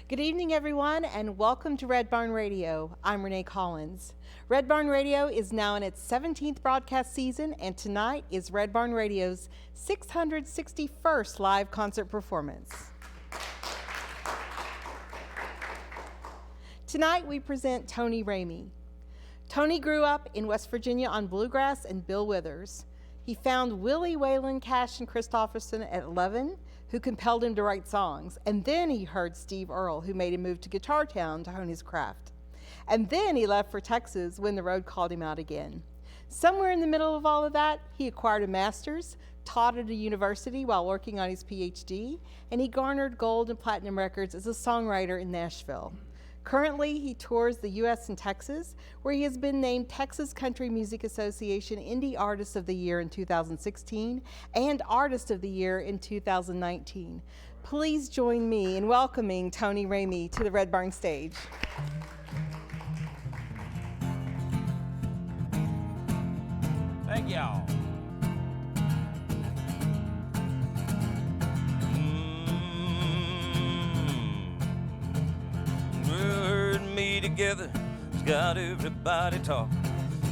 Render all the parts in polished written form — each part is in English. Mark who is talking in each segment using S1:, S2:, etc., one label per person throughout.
S1: Good evening, everyone, and welcome to Red Barn Radio. I'm Renee Collins. Red Barn Radio is now in its 17th broadcast season, and tonight is Red Barn Radio's 661st live concert performance. Tonight, we present Tony Ramey. Tony grew up in West Virginia on bluegrass and Bill Withers. He found Willie Whalen, Cash, and Christopherson at 11, who compelled him to write songs. And then he heard Steve Earle, who made him move to Guitar Town to hone his craft. And then he left for Texas when the road called him out again. Somewhere in the middle of all of that, he acquired a master's, taught at a university while working on his PhD, and he garnered gold and platinum records as a songwriter in Nashville. Currently, he tours the U.S. and Texas, where he has been named Texas Country Music Association Indie Artist of the Year in 2016 and Artist of the Year in 2019. Please join me in welcoming Tony Ramey to the Red Barn stage.
S2: Thank y'all. Together, it's got everybody talking.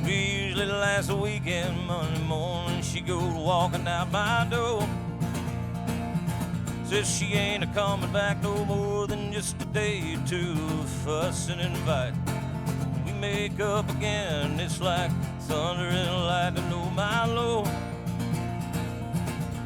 S2: We usually last a weekend, Monday morning she goes walking out my door. Says she ain't a-coming back no more than just a day or two of fussing and fighting. We make up again, it's like thunder and lightning, oh my Lord.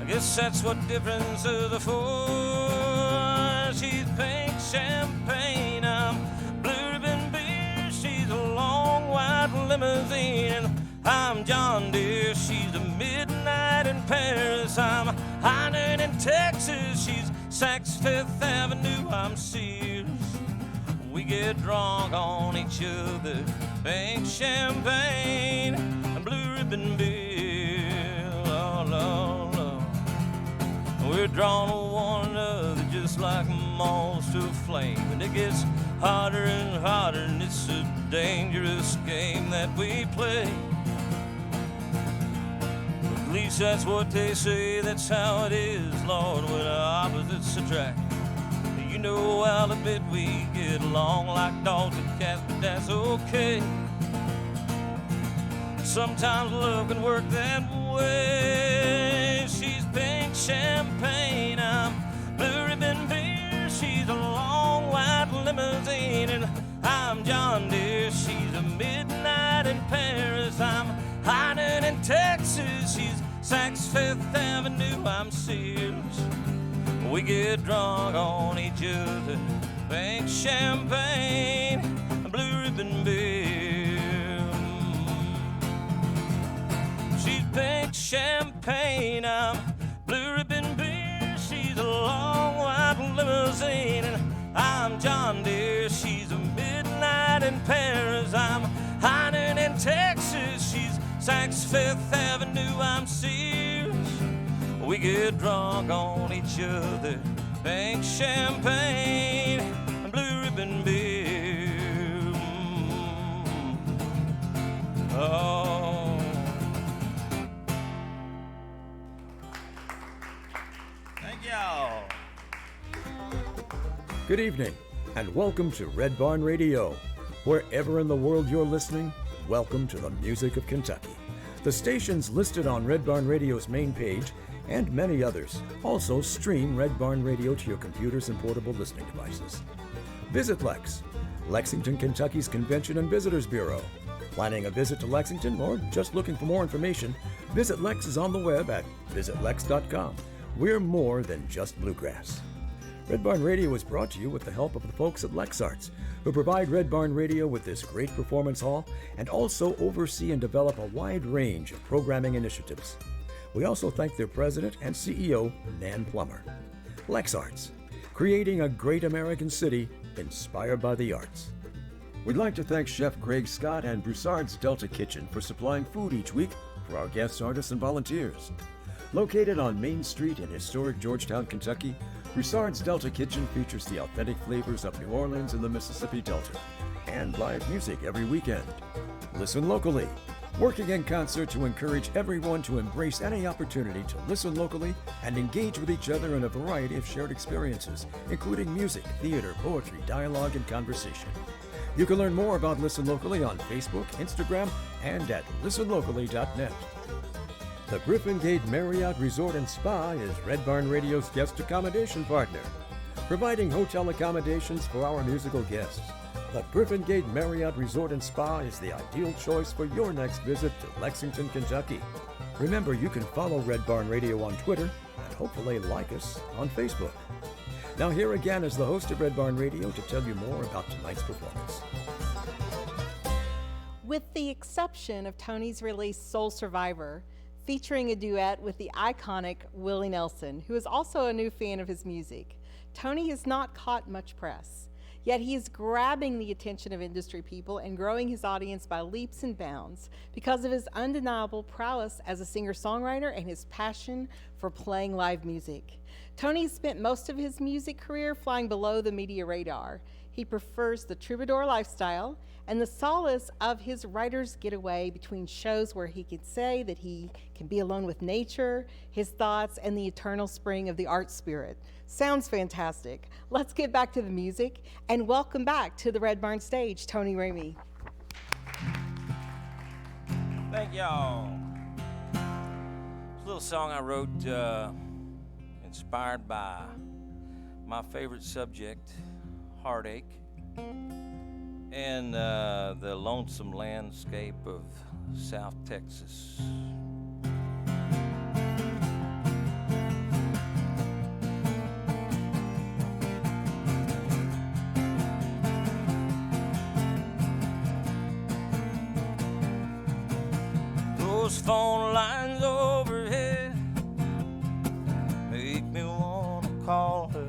S2: I guess that's what differences are for. She's pink champagne, I'm blue ribbon beer, she's a long white limousine, and I'm John Deere, she's a midnight in Paris, I'm Heinen in Texas, she's Saks Fifth Avenue, I'm Sears. We get drunk on each other, pink champagne and blue ribbon beer, Lord, Lord, Lord. We're drawn to one another just like moths to a flame, and it gets hotter and hotter, and it's a dangerous game that we play. At least that's what they say, that's how it is, Lord, when opposites attract. You know, I'll admit we get along like dogs and cats, but that's okay. Sometimes love can work that way. She's pink champagne, I'm blue ribbon beer, she's a long white limousine, and I'm John Deere, she's a midnight in Paris, I'm Heinen in Texas, she's Saks Fifth Avenue, I'm Sears. We get drunk on each other, pink champagne, blue ribbon beer. She's pink champagne, I'm blue ribbon beer, she's a long white limousine, and I'm John Deere, she's a midnight in Paris, I'm Heinen in Texas, she's Saks Fifth Avenue, I'm Sears. We get drunk on each other, pink champagne and blue ribbon beer. Oh. Thank y'all.
S3: Good evening, and welcome to Red Barn Radio. Wherever in the world you're listening, welcome to the music of Kentucky. The stations listed on Red Barn Radio's main page and many others also stream Red Barn Radio to your computers and portable listening devices. Visit Lex, Lexington, Kentucky's Convention and Visitors Bureau. Planning a visit to Lexington or just looking for more information, Visit Lex is on the web at visitlex.com. We're more than just bluegrass. Red Barn Radio is brought to you with the help of the folks at LexArts, who provide Red Barn Radio with this great performance hall and also oversee and develop a wide range of programming initiatives. We also thank their president and CEO, Nan Plummer. LexArts, creating a great American city inspired by the arts.
S4: We'd like to thank Chef Craig Scott and Broussard's Delta Kitchen for supplying food each week for our guest artists and volunteers. Located on Main Street in historic Georgetown, Kentucky, Broussard's Delta Kitchen features the authentic flavors of New Orleans and the Mississippi Delta, and live music every weekend. Listen locally. working in concert to encourage everyone to embrace any opportunity to listen locally and engage with each other in a variety of shared experiences, including music, theater, poetry, dialogue, and conversation. You can learn more about Listen Locally on Facebook, Instagram, and at listenlocally.net. The Griffin Gate Marriott Resort and Spa is Red Barn Radio's guest accommodation partner, providing hotel accommodations for our musical guests. The Griffin Gate Marriott Resort and Spa is the ideal choice for your next visit to Lexington, Kentucky. Remember, you can follow Red Barn Radio on Twitter and hopefully like us on Facebook. Now here again is the host of Red Barn Radio to tell you more about tonight's performance.
S1: With the exception of Tony's release Soul Survivor, featuring a duet with the iconic Willie Nelson, who is also a new fan of his music, Tony has not caught much press. Yet he is grabbing the attention of industry people and growing his audience by leaps and bounds because of his undeniable prowess as a singer-songwriter and his passion for playing live music. Tony spent most of his music career flying below the media radar. He prefers the troubadour lifestyle and the solace of his writer's getaway between shows where he can say that he can be alone with nature, his thoughts, and the eternal spring of the art spirit. Sounds fantastic. Let's get back to the music and welcome back to the Red Barn stage, Tony Ramey.
S2: Thank y'all. It's a little song I wrote inspired by my favorite subject, heartache, and the lonesome landscape of South Texas. Those phone lines overhead make me wanna call her,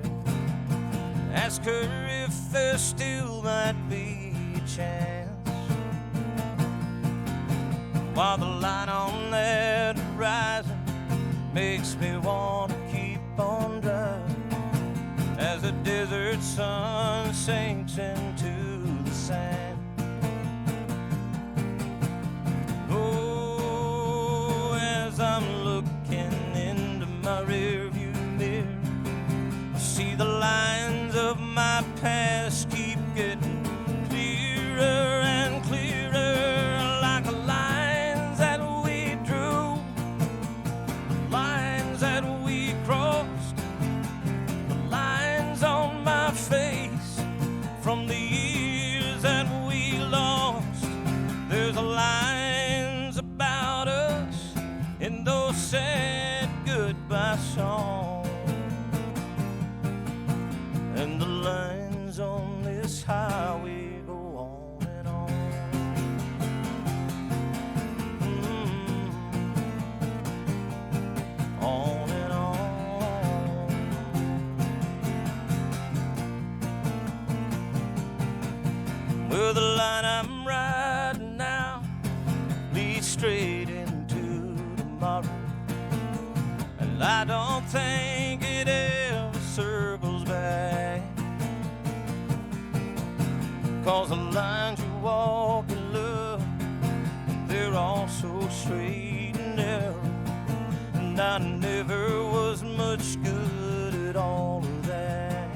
S2: ask her if there still might be a chance, while the light on that horizon makes me wanna keep on driving as the desert sun sinks into the sand. I'm looking into my rearview mirror, I see the lines of my past keep getting clearer and clearer, like the lines that we drew, the lines that we crossed, the lines on my face from the years that we lost. There's a lines about us in those sad goodbye songs, and the lines on this highway go on and on. On and on. Well, the line I'm riding now leads straight into tomorrow, and I don't think it ever circles back, 'cause the lines you walk in love, they're all so straight and narrow, and I never was much good at all of that.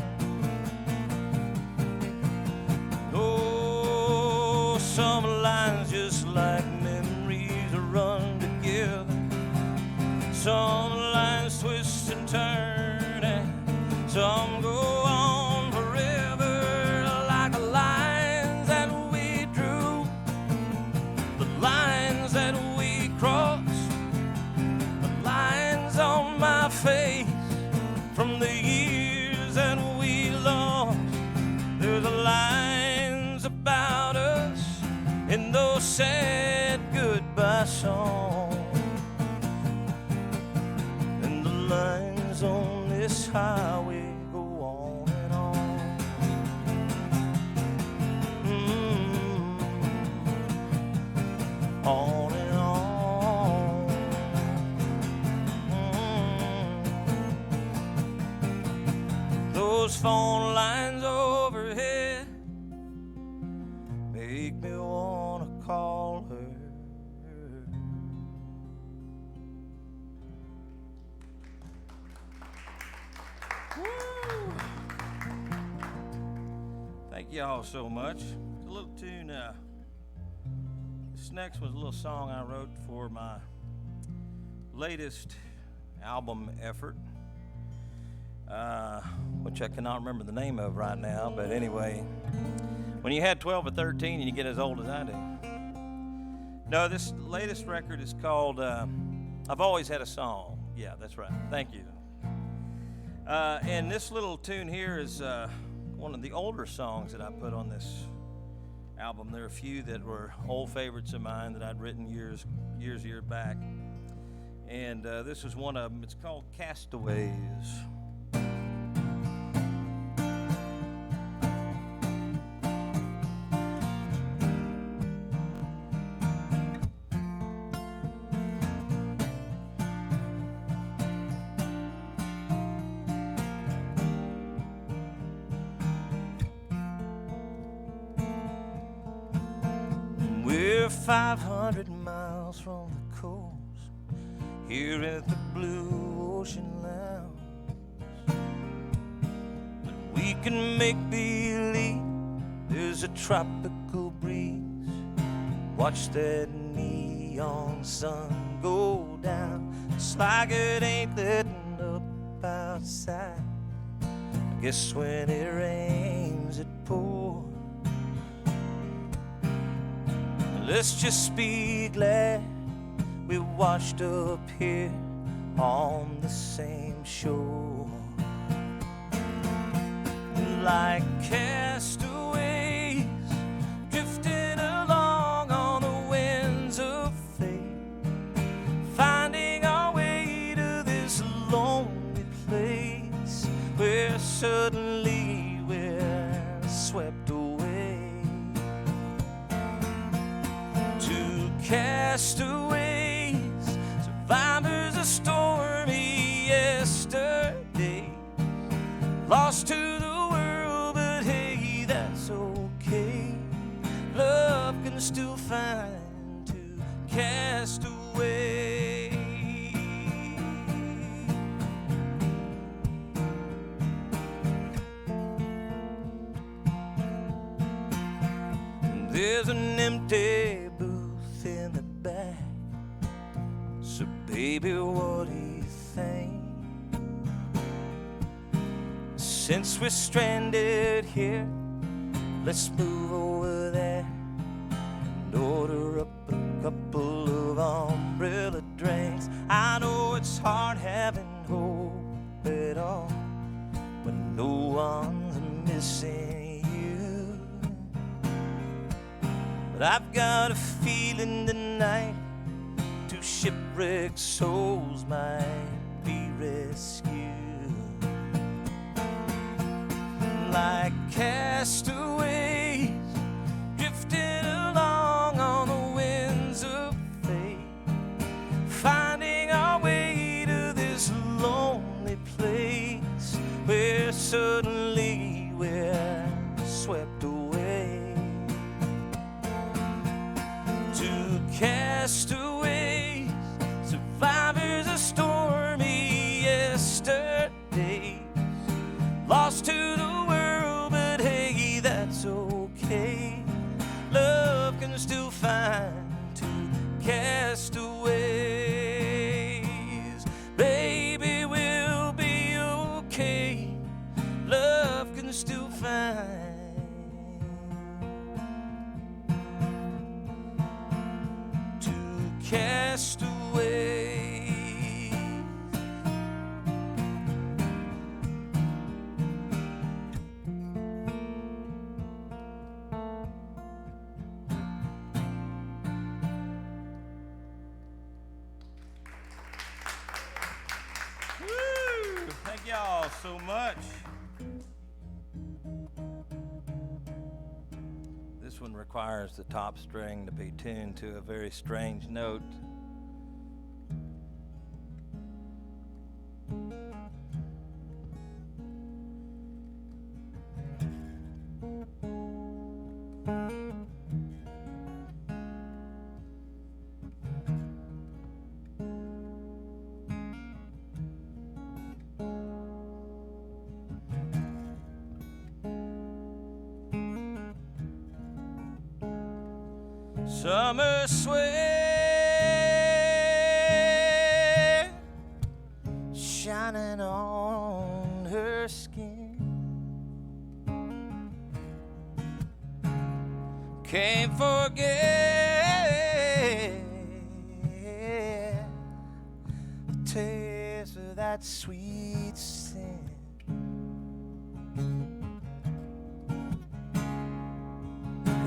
S2: Oh, some lines just like memories run together, some lines twist and turn, and some go on forever, like the lines that we drew, the lines that we crossed, the lines on my face from the years that we lost. There's the lines about us in those sad goodbye songs, and the lines on this highway go on and on. On and on. Those phone lines overhead make me wanna call her. Thank y'all so much. It's a little tune. This next was a little song I wrote for my latest album effort, which I cannot remember the name of right now. But anyway, when you had 12 or 13 and you get as old as I do. No, this latest record is called I've Always Had a Song. Yeah, that's right. Thank you. And this little tune here is one of the older songs that I put on this album. There are a few that were old favorites of mine that I'd written years back. And this is one of them. It's called Castaways. We're 500 miles from the coast, here at the Blue Ocean Lounge. But we can make believe there's a tropical breeze. Watch that neon sun go down. It's like it ain't letting up outside. I guess when it rains it pours. Let's just be glad we washed up here on the same shore. Like castaways drifting along on the winds of fate, finding our way to this lonely place where suddenly we're swept away. Castaways, survivors of stormy yesterday, lost to the world, but hey, that's okay. Love can still find two castaways. There's an empty booth in the back, so baby, what do you think? Since we're stranded here, let's move over there and order up a couple of umbrella drinks. I know it's hard having hope at all when no one's missing you, but I've got a feeling tonight two shipwrecked souls might be rescued. Like castaways drifting along on the winds of fate, finding our way to this lonely place where suddenly we're swept away. Two castaways, survivors of stormy yesterday, lost to the world, but hey, that's okay. Love can still find two castaways. Baby, we'll be okay. Love can still find two castaways. Thank y'all so much. This one requires the top string to be tuned to a very strange note. Summer sweat shining on her skin. Can't forget the taste of that sweet sin.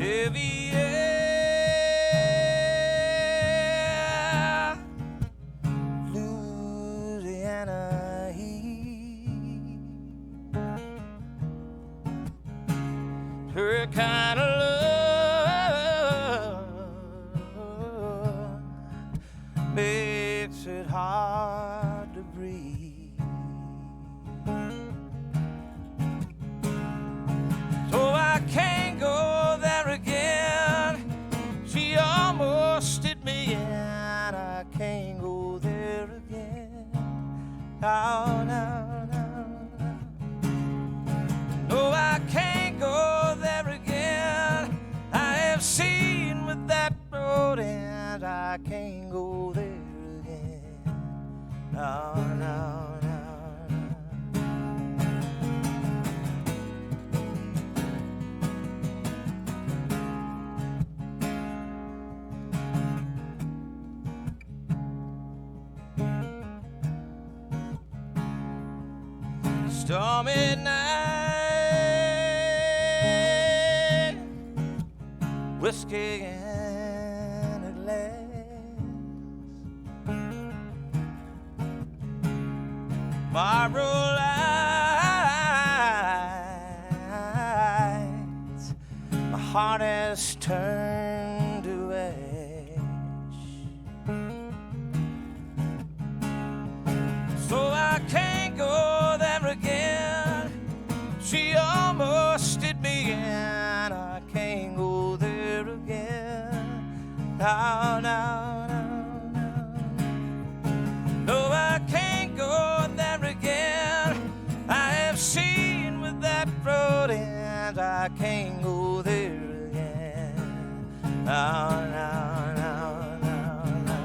S2: Heavy air, Louisiana heat, her kind of love makes it hard to breathe. So I can't go there again. She almost did me and I can't go there again. No, no, no, no. No, I can't go there again. I have seen with that road and I can't go there again. No, no, no. Stormy night, whiskey and a glass, Marlboro lights, my heart has turned to ash. So I can't go there again. She almost did me and I can't go there again. No, no, no, no. No, I can't go there again. I have seen with that road and I can't go there again. No, no, no, no, no.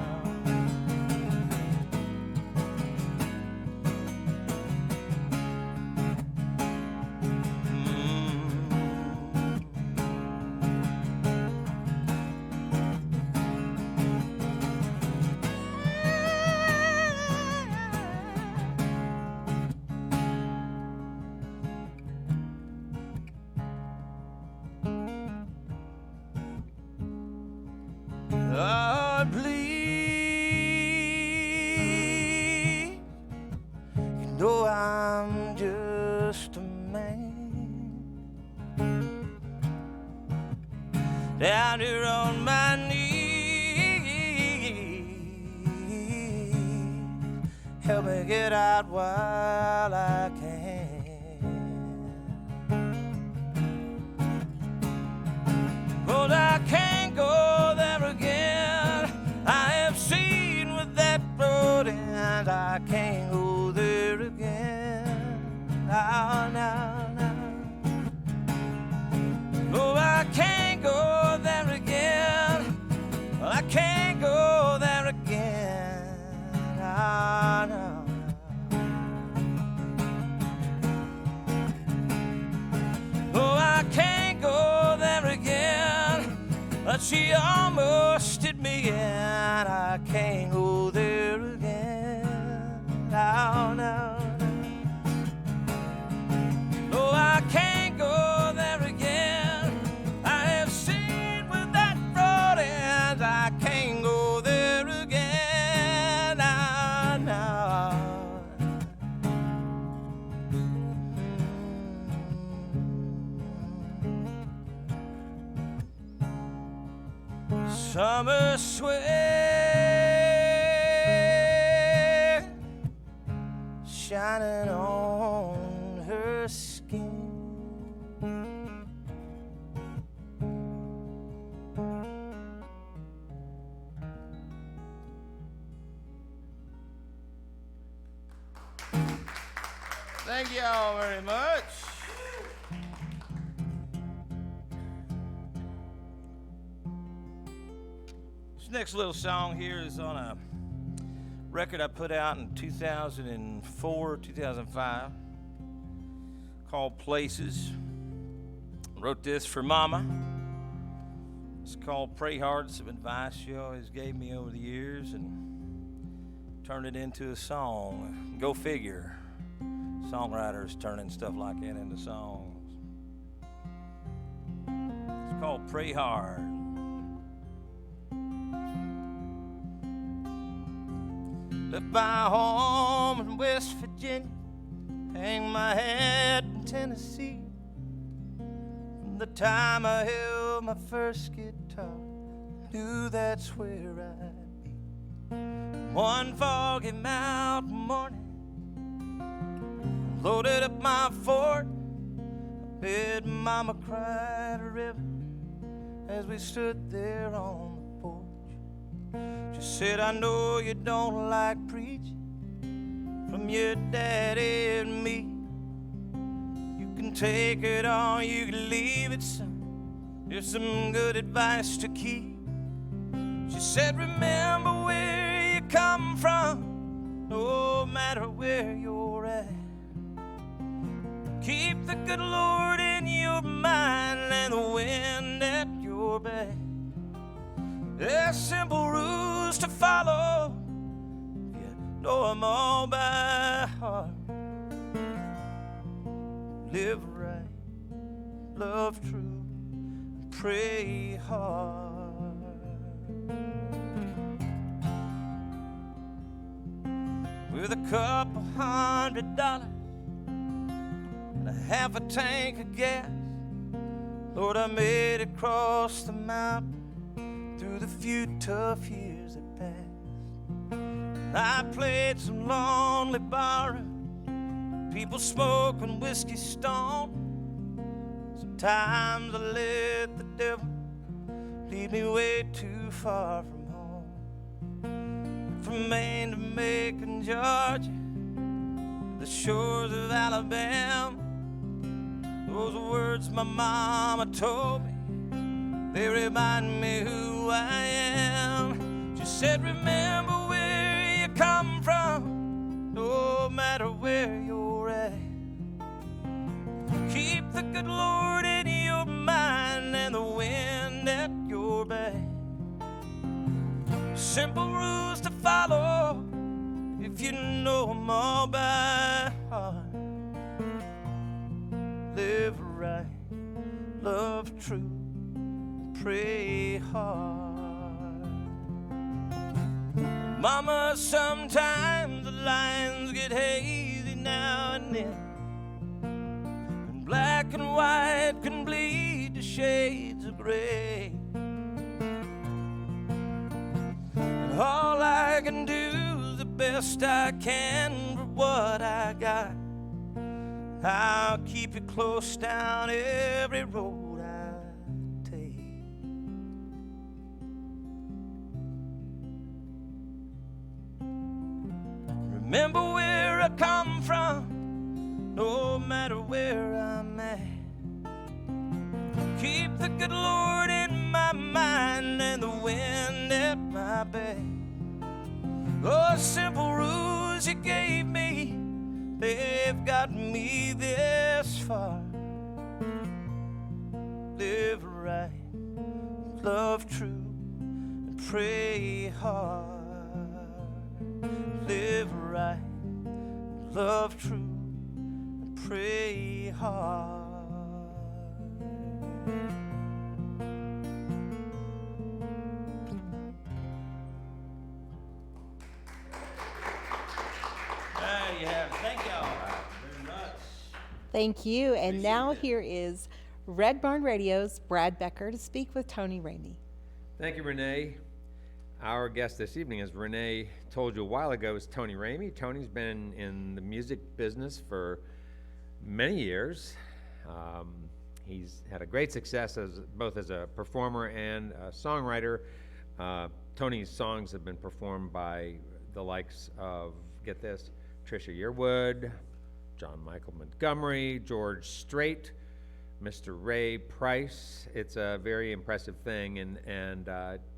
S2: Lord, please, you know I'm just a man down here on my knees. Help me get out while I can. 'Cause I can't go there again. I have seen with that road and I can't go there again. No, no, no. No, I can't go there again. I can't go there again. No, no. No, I can't go there again. But she almost did me and I can't go there again. No, no, no. No, I can't go there again. I have seen with that road and I can't go there again. No, no. Summer sweat shining on her skin. Thank you all very much. This next little song here is on a record I put out in 2004, 2005, called Places. I wrote this for Mama. It's called Pray Hard. Some advice she always gave me over the years, and turned it into a song. Go figure. Songwriters turning stuff like that into songs. It's called Pray Hard. Left my home in West Virginia, hang my hat in Tennessee. From the time I held my first guitar, knew that's where I'd be. One foggy mountain morning, loaded up my Ford. I heard Mama cry a river as we stood there on the porch. She said, I know you don't like preaching from your daddy and me. You can take it or you can leave it, son. There's some good advice to keep. She said, remember where you come from, no matter where you're at. Keep the good Lord in your mind and the wind at your back. There's simple rules to follow, if you know them all by heart. Live right, love true, and pray hard. With a couple $100 and a half a tank of gas, Lord, I made it across the mountain through the few tough years that passed. I played some lonely bar, people smoking whiskey stone. Sometimes I let the devil lead me way too far from home. From Maine to Macon, Georgia, the shores of Alabama, those words my mama told me, they remind me who I am. She said, remember where you come from, no matter where you're at. Keep the good Lord in your mind and the wind at your back. Simple rules to follow, if you know them all by heart. Live right, love true, pray hard. Mama, sometimes the lines get hazy now and then, and black and white can bleed to shades of gray. And all I can do is the best I can for what I got. I'll keep you close down every road I take. Remember where I come from, no matter where I'm at. Keep the good Lord in my mind and the wind at my back. Those simple rules you gave me, they've got me this far. Live right, love true, and pray hard. Live right, love true, and pray hard. There you have it. Thank y'all very much.
S1: Thank you. And
S2: Appreciate
S1: now
S2: it.
S1: here is Red Barn Radio's Brad Becker to speak with Tony Ramey.
S5: Thank you, Renee. Our guest this evening, as Renee told you a while ago, is Tony Ramey. Tony's been in the music business for many years. He's had a great success both as a performer and a songwriter. Tony's songs have been performed by the likes of, get this, Trisha Yearwood, John Michael Montgomery, George Strait, Mr. Ray Price. It's a very impressive thing, and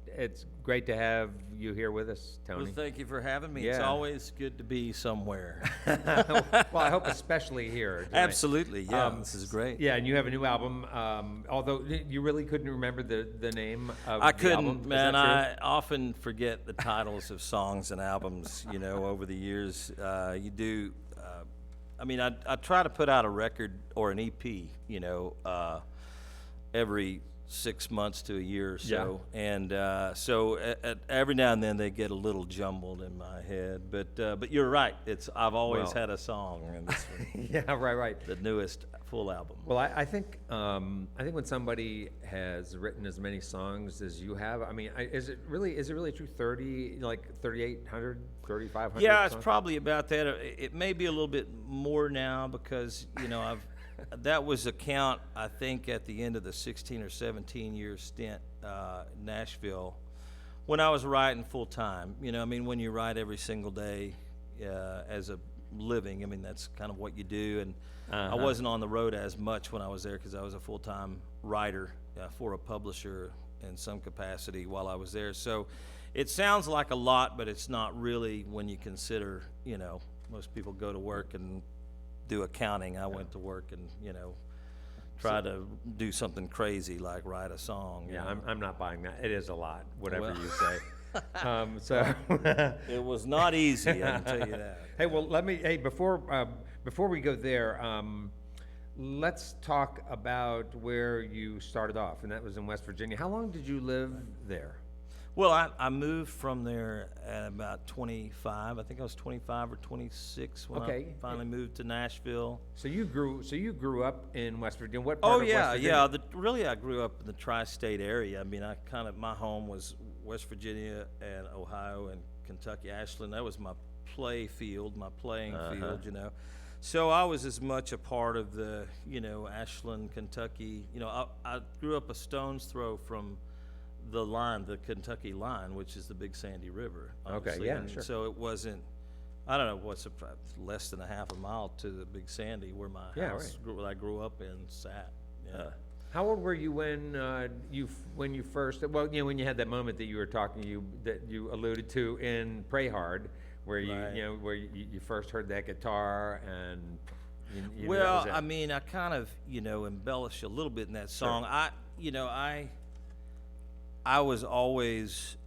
S5: it's great to have you here with us, Tony.
S6: Well, thank you for having me. It's
S5: Yeah.
S6: always good to be somewhere.
S5: Well, I hope especially here tonight.
S6: Absolutely, yeah. This is great.
S5: Yeah, and you have a new album. Although you really couldn't remember the name of
S6: I
S5: the
S6: couldn't,
S5: album. Is
S6: man.
S5: that true?
S6: I often forget the titles of songs and albums. You know, over the years, you do. I mean, I try to put out a record or an EP. You know, every 6 months to a year or so, and so every now and then they get a little jumbled in my head. But you're right. I've always
S5: Well-
S6: had a song, and this one,
S5: Yeah, right.
S6: the newest full album.
S5: Well, I think when somebody has written as many songs as you have, I mean, is it really true? 3,800, 3,500.
S6: Yeah, it's
S5: songs?
S6: probably about that. It may be a little bit more now because, you know, that was a count, I think, at the end of the 16 or 17 year stint in Nashville when I was writing full time. You know, I mean, when you write every single day as a living, I mean, that's kind of what you do. And I wasn't on the road as much when I was there because I was a full time writer for a publisher in some capacity while I was there. So it sounds like a lot, but it's not really when you consider, you know, most people go to work and do accounting. I went to work and, you know, try to do something crazy like write a song. you
S5: Yeah,
S6: know.
S5: I'm not buying that. It is a lot, whatever
S6: Well.
S5: you say. So.
S6: It was not easy, I can tell you that.
S5: Hey, well, before we go there, let's talk about where you started off, and that was in West Virginia. How long did you live there?
S6: Well, I moved from there at about 25. I think I was 25 or 26 when
S5: Okay.
S6: I finally moved to Nashville.
S5: So you grew up in West Virginia. What
S6: Oh
S5: part of
S6: yeah,
S5: West
S6: yeah.
S5: Virginia?
S6: Really, I grew up in the tri-state area. I mean, my home was West Virginia and Ohio and Kentucky, Ashland. That was my play field, my playing field. You know, so I was as much a part of the, you know, Ashland, Kentucky. You know, I grew up a stone's throw from the line, the Kentucky line, which is the Big Sandy River.
S5: Okay,
S6: obviously.
S5: yeah,
S6: And
S5: sure.
S6: so it wasn't. I don't know what's less than a half a mile to the Big Sandy where my house, where I grew up in, sat. Yeah.
S5: How old were you when you first? Well, you know, when you had that moment that you were talking, that you alluded to in Pray Hard, where
S6: Right.
S5: you first heard that guitar and. You knew that
S6: Well,
S5: was it.
S6: I mean, I kind of, you know, embellish a little bit in that song. I was always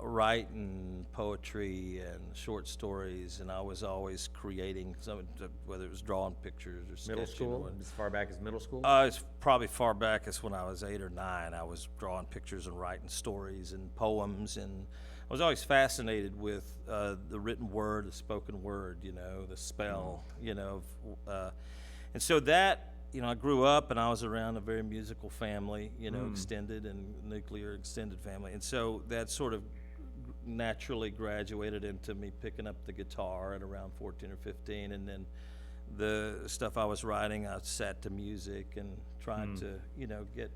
S6: writing poetry and short stories, and I was always creating some, whether it was drawing pictures or sketching.
S5: middle school,
S6: or
S5: as far back as middle school.
S6: it's probably far back as when I was 8 or 9. I was drawing pictures and writing stories and poems, and I was always fascinated with the written word, the spoken word, you know, the spell, you know. And so that, you know, I grew up and I was around a very musical family, you know, extended and nuclear extended family. And so that sort of naturally graduated into me picking up the guitar at around 14 or 15. And then the stuff I was writing, I sat to music and tried to, you know, get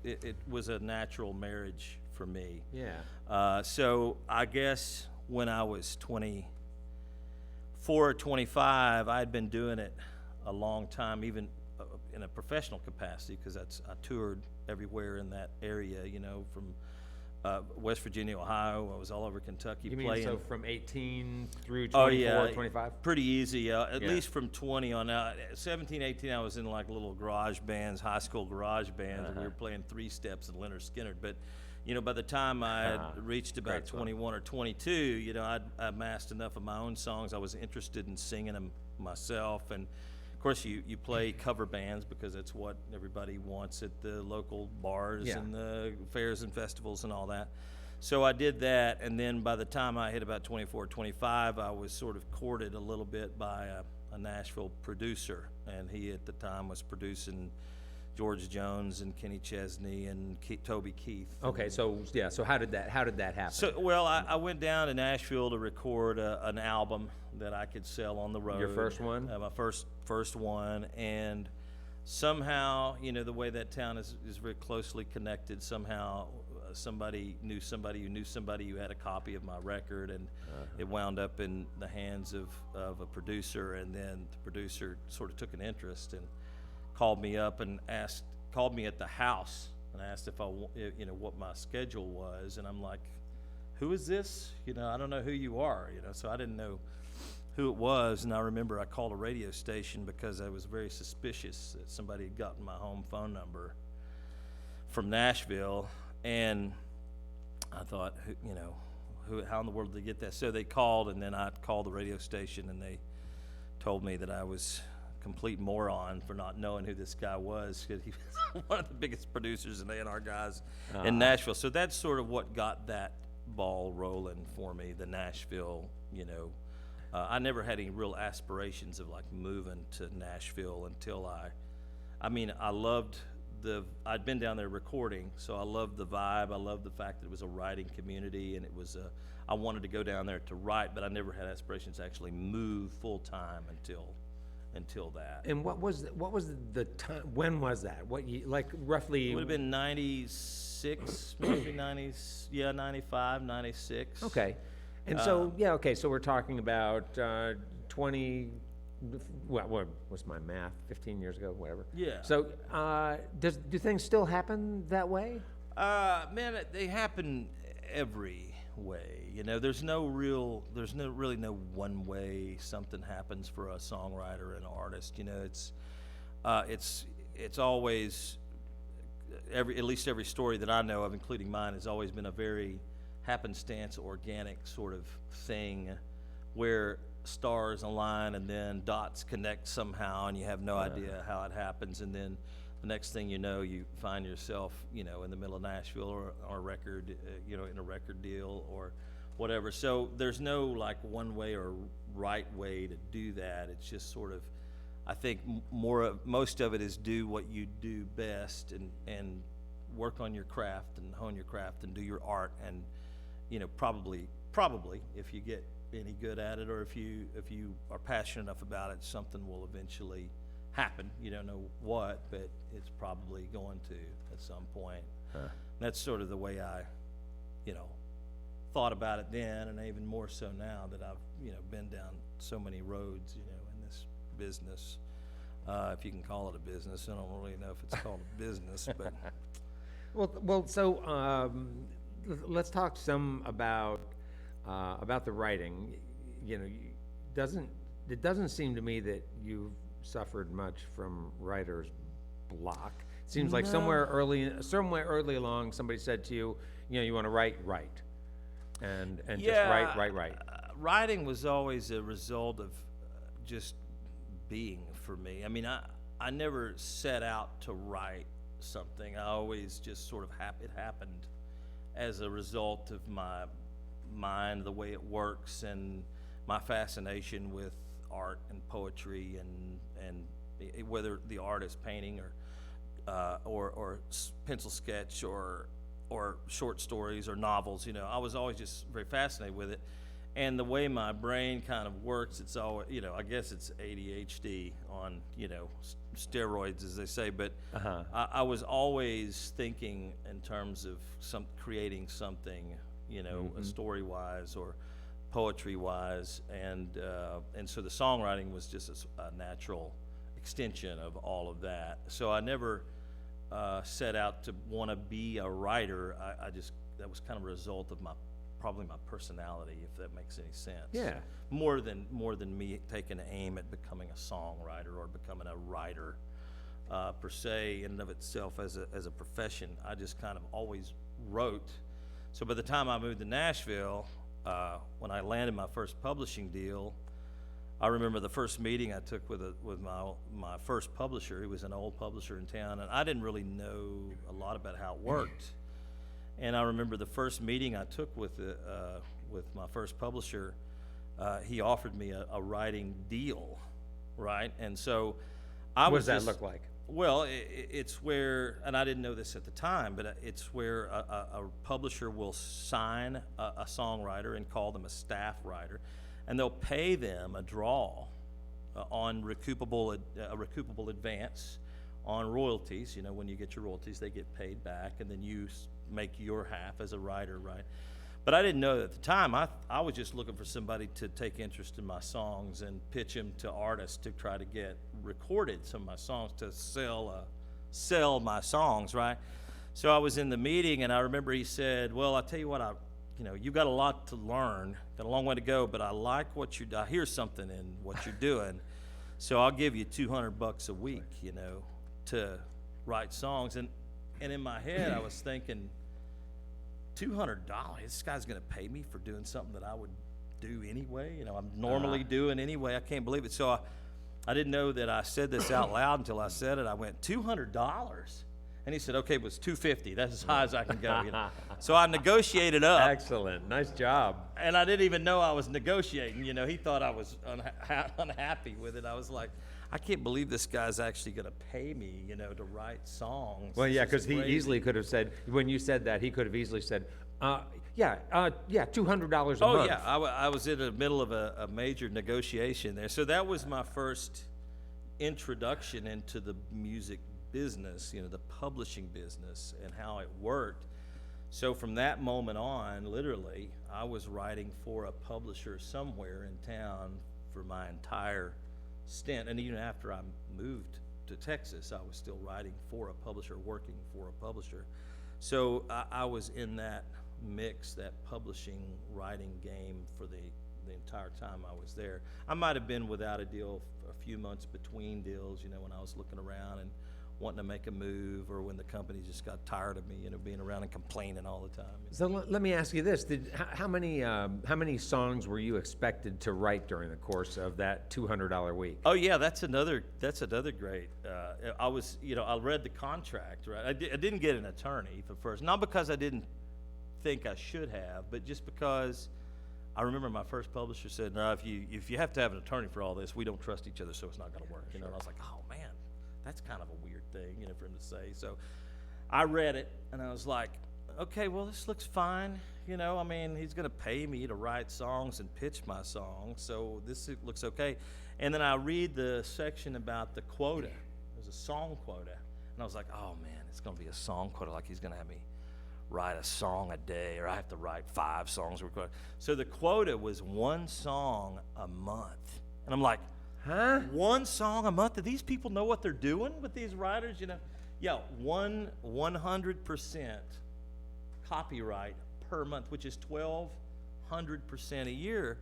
S6: it was a natural marriage for me.
S5: Yeah.
S6: So I guess when I was 24 or 25, I'd been doing it a long time, even in a professional capacity, because I toured everywhere in that area, you know, from West Virginia, Ohio. I was all over Kentucky
S5: You mean
S6: playing.
S5: so from 18 through 24,
S6: Oh yeah,
S5: 25?
S6: pretty easy. At
S5: Yeah.
S6: least from 20 on out. 17, 18, I was in like little garage bands, high school garage bands, and we were playing 3 steps and Leonard Skinner. But you know, by the time I had reached about
S5: Great song.
S6: 21 or 22, you know, I'd amassed enough of my own songs. I was interested in singing them myself, and of course, you play cover bands because that's what everybody wants at the local bars
S5: Yeah.
S6: and the fairs and festivals and all that. So I did that, and then by the time I hit about 24, 25, I was sort of courted a little bit by a Nashville producer, and he at the time was producing George Jones and Kenny Chesney and Toby Keith.
S5: Okay, so yeah, so how did that happen?
S6: So, well, I went down to Nashville to record an album that I could sell on the road.
S5: Your first one?
S6: My first one, and somehow, you know, the way that town is very closely connected. Somehow, somebody knew somebody who knew somebody who had a copy of my record, and it wound up in the hands of a producer, and then the producer sort of took an interest and called me up and called me at the house and asked if what my schedule was, and I'm like, who is this? I don't know who you are, so I didn't know who it was. And I remember I called a radio station because I was very suspicious that somebody had gotten my home phone number from Nashville, and I thought, how in the world did they get that? So they called, and then I called the radio station, and they told me that I was a complete moron for not knowing who this guy was, because he was one of the biggest producers and A&R guys in Nashville. So that's sort of what got that ball rolling for me, the Nashville, I never had any real aspirations of like moving to Nashville until I loved I'd been down there recording, so I loved the vibe. I loved the fact that it was a writing community, and I wanted to go down there to write, but I never had aspirations to actually move full time until that.
S7: And what was the time? When was that? Roughly?
S6: It would have been 96, maybe 95, 96.
S7: Okay. And so we're talking about 20. What was my math? 15 years ago, whatever.
S6: Yeah.
S7: So, do things still happen that way?
S6: Man, they happen every way. There's really no one way something happens for a songwriter and artist. It's always at least every story that I know of, including mine, has always been a very happenstance, organic sort of thing, where stars align and then dots connect somehow, and you have no idea how it happens, and then the next thing you know, you find yourself, in the middle of Nashville or a record, in a record deal or whatever. So there's no like one way or right way to do that. It's just sort of, I think most of it is do what you do best, and work on your craft and hone your craft and do your art, and probably if you get any good at it, or if you are passionate enough about it, something will eventually happen. You don't know what, but it's probably going to at some point. That's sort of the way I thought about it then, and even more so now that I've been down so many roads in this business, if you can call it a business. I don't really know if it's called a business, but
S7: So let's talk some about the writing. It doesn't seem to me that you've suffered much from writer's block. It seems like somewhere early along, somebody said to you, you want to write, and just write.
S6: Writing was always a result of just being for me. I mean, I never set out to write something. I always just sort of it happened as a result of my mind, the way it works, and my fascination with art and poetry, and whether the art is painting or pencil sketch or short stories or novels. I was always just very fascinated with it, and the way my brain kind of works, it's always, I guess it's ADHD on steroids, as they say, but I was always thinking in terms of creating something, story-wise or poetry-wise, and so the songwriting was just a natural extension of all of that. So I never set out to want to be a writer. I just, that was kind of a result of probably my personality, if that makes any sense.
S7: Yeah.
S6: More than me taking an aim at becoming a songwriter or becoming a writer per se, in and of itself as a profession. I just kind of always wrote. So by the time I moved to Nashville, when I landed my first publishing deal, I remember the first meeting I took with my first publisher. He was an old publisher in town, and I didn't really know a lot about how it worked. And I remember the first meeting I took with my first publisher, he offered me a writing deal, right? And so I was.
S7: What does that look like?
S6: Well, it's where, and I didn't know this at the time, but it's where a publisher will sign a songwriter and call them a staff writer, and they'll pay them a draw on a recoupable advance on royalties. When you get your royalties, they get paid back, and then you make your half as a writer, right? But I didn't know at the time. I was just looking for somebody to take interest in my songs and pitch them to artists to try to get recorded some of my songs, to sell my songs, right? So I was in the meeting, and I remember he said, well, I'll tell you what, you've got a lot to learn, got a long way to go, but I like I hear something in what you're doing, so I'll give you $200 a week, to write songs. And in my head, I was thinking, $200, this guy's gonna pay me for doing something that I would do anyway, I'm normally doing anyway. I can't believe it. So I didn't know that I said this out loud until I said it. I went, $200? And he said, okay, it was $250. That's as high as I can go. So I negotiated up.
S7: Excellent. Nice job.
S6: And I didn't even know I was negotiating. He thought I was unhappy with it. I was like, I can't believe this guy's actually going to pay me, to write songs.
S7: Well,
S6: This
S7: yeah,
S6: is
S7: because he
S6: crazy.
S7: easily could have said, when you said that, he could have easily said, $200 a
S6: Oh,
S7: month.
S6: yeah. I was in the middle of a major negotiation there. So that was my first introduction into the music business, the publishing business and how it worked. So from that moment on, literally, I was writing for a publisher somewhere in town for my entire stint. And even after I moved to Texas, I was still writing for a publisher, working for a publisher. So I was in that mix, that publishing, writing game for the entire time I was there. I might have been without a deal a few months between deals, when I was looking around and wanting to make a move, or when the company just got tired of me, being around and complaining all the time.
S7: So let me ask you this: how many songs were you expected to write during the course of that $200 week?
S6: Oh yeah, that's another great. I was, I read the contract, right? I didn't get an attorney for first, not because I didn't think I should have, but just because I remember my first publisher said, "No, if you have to have an attorney for all this, we don't trust each other, so it's not going to work." And I was like, "Oh man, that's kind of a weird thing, for him to say." So I read it, and I was like, "Okay, well, this looks fine. He's going to pay me to write songs and pitch my songs, so this looks okay." And then I read the section about the quota. There's a song quota, and I was like, "Oh man, it's going to be a song quota. Like he's going to have me write a song a day, or I have to write 5 songs." So the quota was 1 song a month, and I'm like,
S7: Huh?
S6: 1 song a month? Do these people know what they're doing with these writers? Yeah, 100% copyright per month, which is 1,200% a year.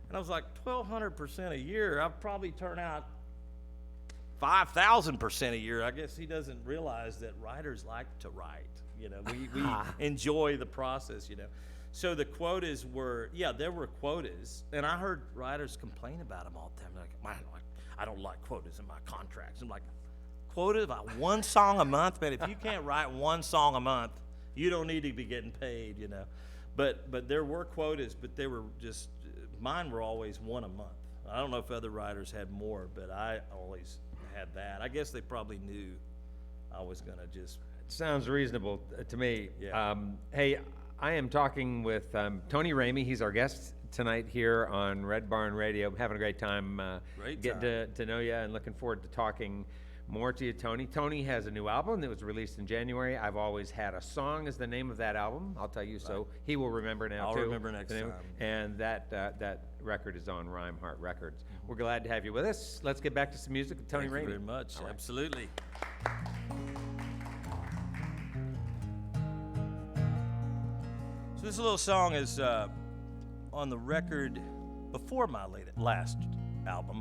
S6: And I was like, 1,200% a year? I'll probably turn out 5,000% a year. I guess he doesn't realize that writers like to write. We enjoy the process. So the quotas were, there were quotas, and I heard writers complain about them all the time. Like, I don't like quotas in my contracts. I'm like, quotas about 1 song a month, man. If you can't write 1 song a month, you don't need to be getting paid, But there were quotas, but they were just, mine were always 1 a month. I don't know if other writers had more, but I always had that. I guess they probably knew I was gonna just.
S7: Sounds reasonable to me.
S6: Yeah.
S7: Hey, I am talking with Tony Ramey. He's our guest tonight here on Red Barn Radio. Having a great time getting to know you, and looking forward to talking more to you, Tony. Tony has a new album that was released in January. I've Always Had a Song is the name of that album. I'll tell you, so he will remember now,
S6: I'll
S7: too.
S6: remember next time.
S7: And that record is on Rhymeheart Records. We're glad to have you with us. Let's get back to some music with Tony Ramey.
S6: Thank you very much.
S7: All right.
S6: Absolutely. So this little song is on the record before my latest album,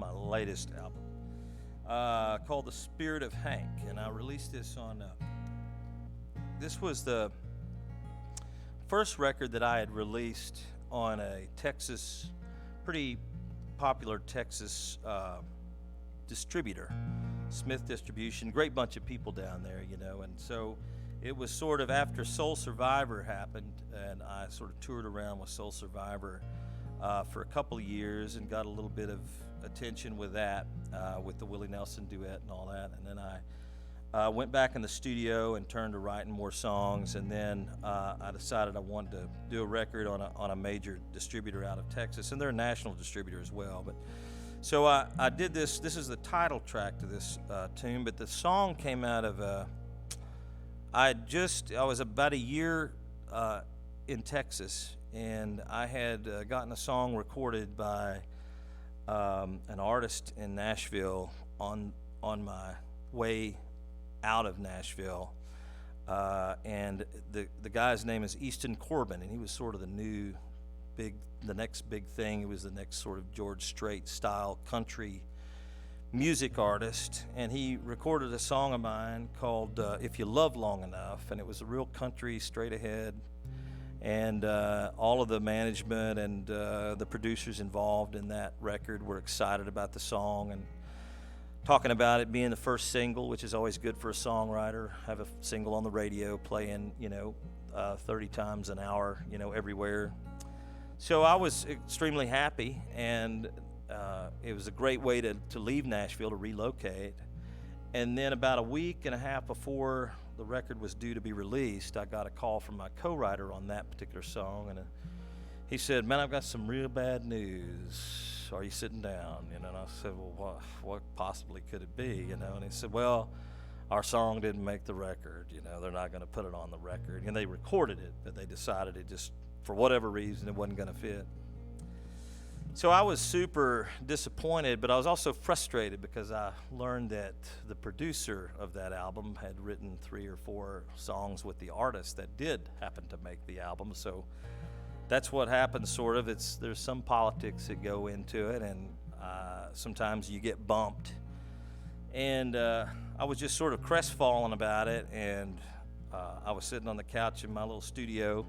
S6: called The Spirit of Hank, and I released this on, this was the first record that I had released on a pretty popular Texas distributor, Smith Distribution, great bunch of people down there, and so it was sort of after Soul Survivor happened, and I sort of toured around with Soul Survivor for a couple of years and got a little bit of attention with that, with the Willie Nelson duet and all that. And then I went back in the studio and turned to writing more songs, and then I decided I wanted to do a record on a major distributor out of Texas, and they're a national distributor as well. But so I did this. This is the title track to this tune, but the song came out of I was about a year in Texas, and I had gotten a song recorded by an artist in Nashville on my way out of Nashville. and the guy's name is Easton Corbin, and he was sort of the next big thing. He was the next sort of George Strait style country music artist, and he recorded a song of mine called If You Love Long Enough, and it was a real country, straight ahead, and all of the management and the producers involved in that record were excited about the song and talking about it being the first single, which is always good for a songwriter. Have a single on the radio playing, 30 times an hour, everywhere. So I was extremely happy, and it was a great way to leave Nashville, to relocate. And then about a week and a half before the record was due to be released, I got a call from my co-writer on that particular song, and he said, "Man, I've got some real bad news. Are you sitting down?" And I said, "Well, what possibly could it be?" And he said, "Well, our song didn't make the record. They're not going to put it on the record." And they recorded it, but they decided it just, for whatever reason, it wasn't going to fit. So I was super disappointed, but I was also frustrated because I learned that the producer of that album had written 3 or 4 songs with the artist that did happen to make the album. So that's what happens, sort of. There's some politics that go into it, and sometimes you get bumped. And I was just sort of crestfallen about it, and I was sitting on the couch in my little studio,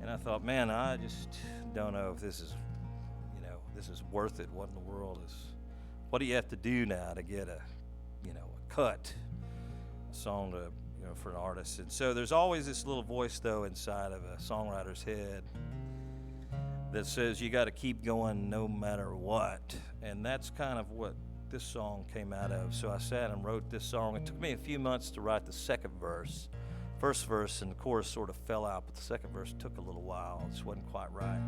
S6: and I thought, man, I just don't know if this is worth it. What in the world what do you have to do now to get a cut, a song for an artist? And so there's always this little voice, though, inside of a songwriter's head that says you got to keep going no matter what. And that's kind of what this song came out of. So I sat and wrote this song. It took me a few months to write the second verse. First verse and the chorus sort of fell out, but the second verse took a little while. It just wasn't quite right.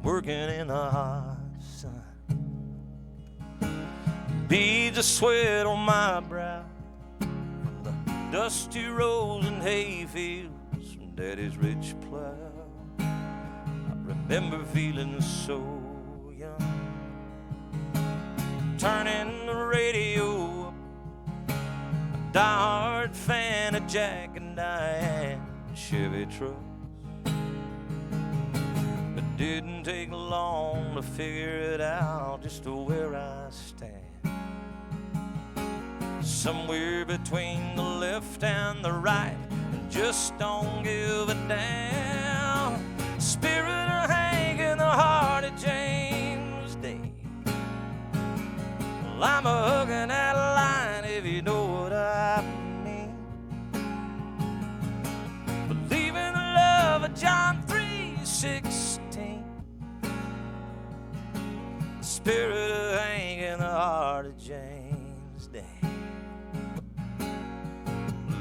S6: Working in the hot sun, beads of sweat on my brow, from the dusty roads and hayfields from Daddy's rich plow. I remember feeling so young, turning the radio up, a diehard fan of Jack and Diane Chevy trucks. Didn't take long to figure it out just to where I stand, somewhere between the left and the right, and just don't give a damn. Spirit of Hank and the heart of James Day. Well, I'm a hugging that line, if you know what I mean. Believe in the love of John 3:16. Spirit of Hank and the heart of James Day.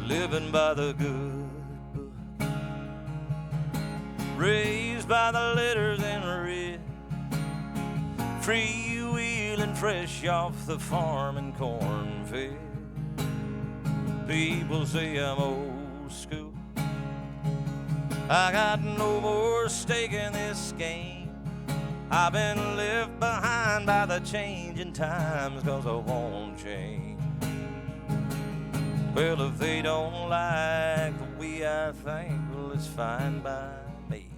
S6: Living by the good book, raised by the letters in red, freewheeling fresh off the farm and cornfield. People say I'm old school, I got no more stake in this game. I've been left behind by the changing times, 'cause I won't change. Well, if they don't like the way I think, well, it's fine by me.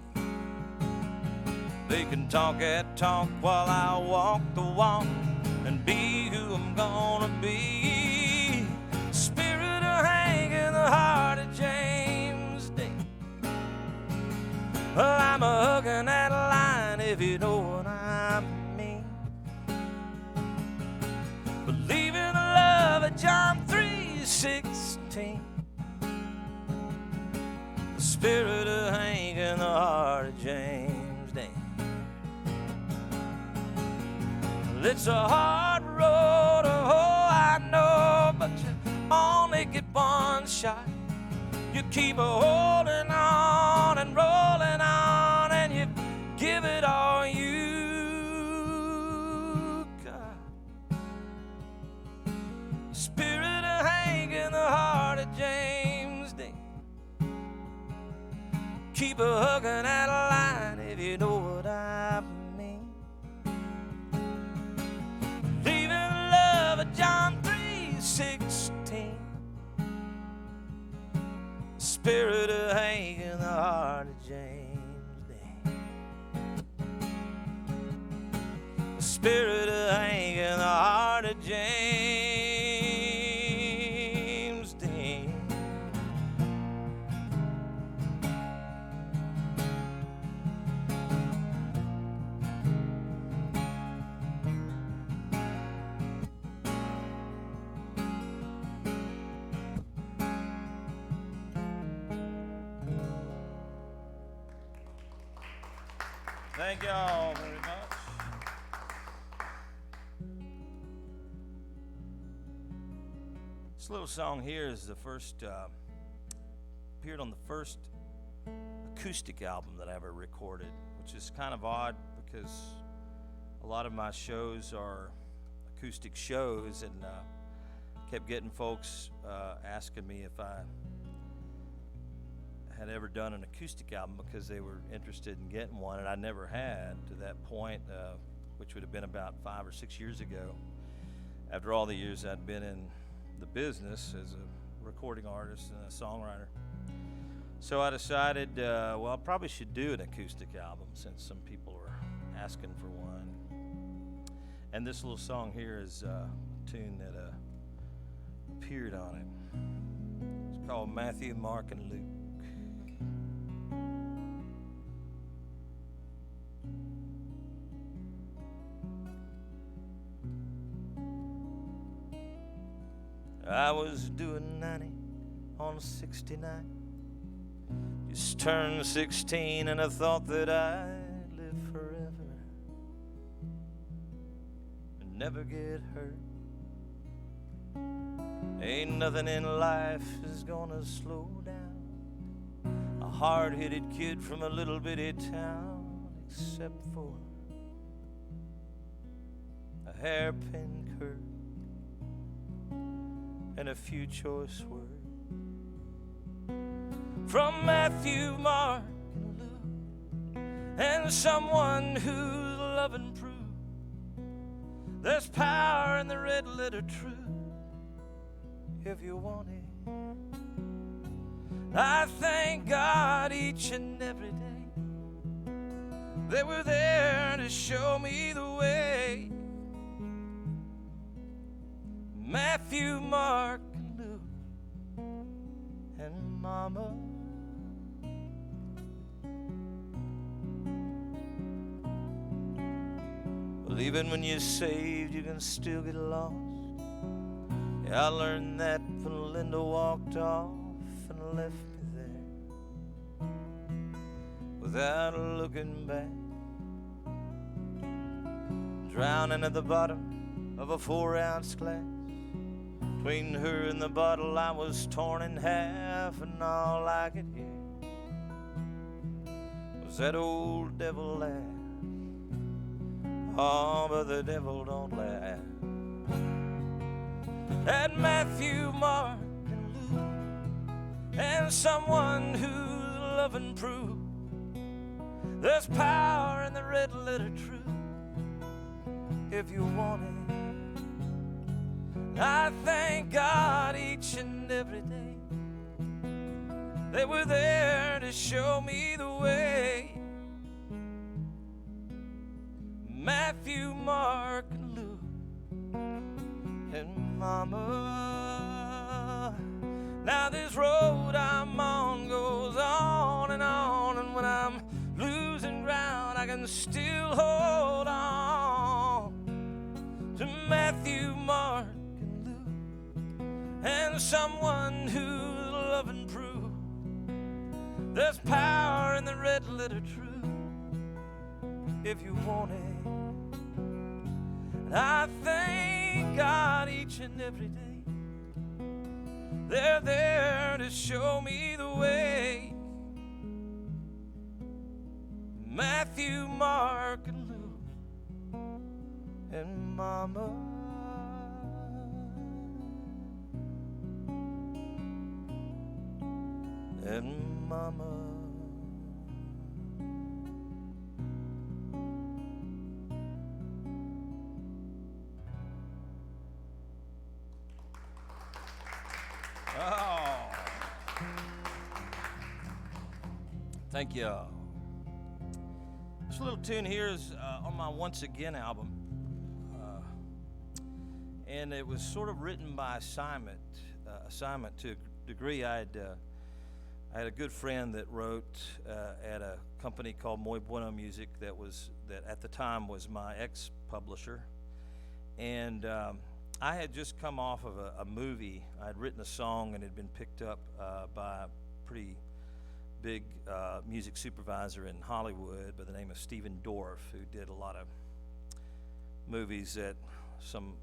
S6: They can talk that talk while I walk the walk and be who I'm gonna be. Spirit of Hank and the heart of James Day. Well, I'm a hugging that line, if you know what I mean. Believe in the love of John 3:16. The spirit of Hank and the heart of James Day. Well, it's a hard road to hoe, I know, but you only get one shot. You keep holding on and rolling on, and you give it all you got. Spirit of Hank and the heart of James Day.
S2: keep a hugging that line, if you know what I mean. Leaving love at John 3:16. Spirit of Hank and the heart of James Dean. The spirit of Hank and the heart of James Dean.
S6: Thank y'all very much. This little song here is the first, appeared on the first acoustic album that I ever recorded, which is kind of odd because a lot of my shows are acoustic shows, and kept getting folks asking me if I had ever done an acoustic album because they were interested in getting one, and I never had to that point, which would have been about 5 or 6 years ago, after all the years I'd been in the business as a recording artist and a songwriter. So I decided, well, I probably should do an acoustic album since some people were asking for one. And this little song here is a tune that appeared on it. It's called Matthew, Mark, and Luke. I was doing 90 on 69. Just turned 16 and I thought that I'd live forever and never get hurt. Ain't nothing in life is gonna slow down a hard-headed kid from a little bitty town, except for a hairpin curve and a few choice words from Matthew, Mark, and Luke, and someone who's loving proof. There's power in the red letter truth if you want it. I thank God each and every day they were there to show me the way. Matthew, Mark, and Luke, and Mama. Well, even when you're saved, you can still get lost. Yeah, I learned that when Linda walked off and left me there without looking back, drowning at the bottom of a 4-ounce glass. Between her and the bottle I was torn in half, and all I could hear was that old devil laugh. Oh, but the devil don't laugh at Matthew, Mark, and Luke, and someone who's loving proof. There's power in the red letter truth if you want it. I thank God each and every day they were there to show me the way. Matthew, Mark, and Luke, and Mama. Now this road I'm on goes on, and when I'm losing ground I can still hold on to Matthew, Mark, and someone who's loving proof. There's power in the red letter truth if you want it. And I thank God each and every day they're there to show me the way. Matthew, Mark, and Luke, and Mama. And Mama. Thank you. This little tune here is on my Once Again album. And it was sort of written by assignment to a degree. I had a good friend that wrote at a company called Muy Bueno Music that at the time was my ex-publisher. And I had just come off of a movie. I had written a song and it had been picked up by a pretty big music supervisor in Hollywood by the name of Stephen Dorff, who did a lot of movies that some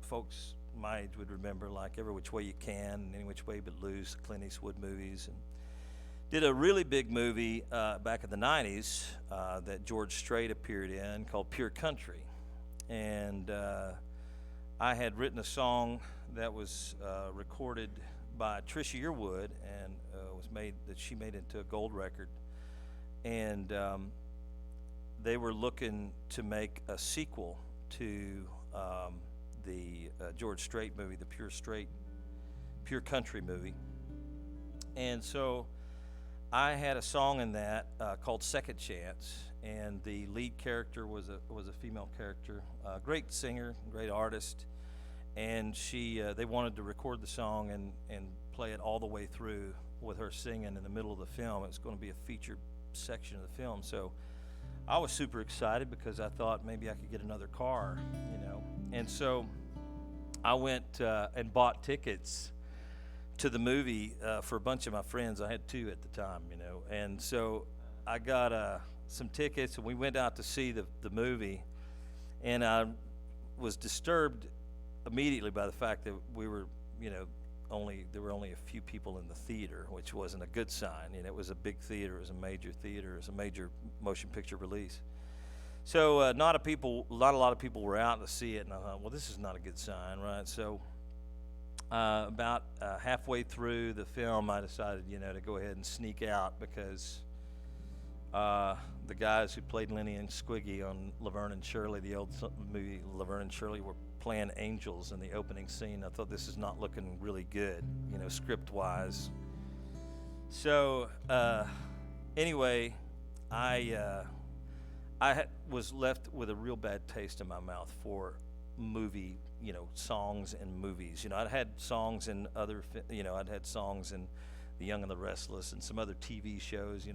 S6: folks my age would remember, like Every Which Way You Can and Any Which Way But Loose, Clint Eastwood movies, and did a really big movie back in the 90s that George Strait appeared in called Pure Country. And I had written a song that was recorded by Trisha Yearwood and she made into a gold record. And they were looking to make a sequel to the George Strait movie, the Pure Country movie. And so I had a song in that called Second Chance, and the lead character was a female character, great singer, great artist, and they wanted to record the song and play it all the way through with her singing in the middle of the film. It was going to be a featured section of the film. So I was super excited because I thought maybe I could get another car, And so I went and bought tickets to the movie for a bunch of my friends. I had 2 at the time, And so I got some tickets, and we went out to see the movie. And I was disturbed immediately by the fact that we were, there were only a few people in the theater, which wasn't a good sign. It was a big theater, it was a major theater, it was a major motion picture release. So not a lot of people were out to see it, and I thought, well, this is not a good sign, right? So about halfway through the film, I decided, to go ahead and sneak out because the guys who played Lenny and Squiggy on Laverne and Shirley, the old movie Laverne and Shirley, were playing angels in the opening scene. I thought, this is not looking really good, script-wise. So anyway, I was left with a real bad taste in my mouth for movie, songs and movies. I'd had songs in I'd had songs in The Young and the Restless and some other TV shows.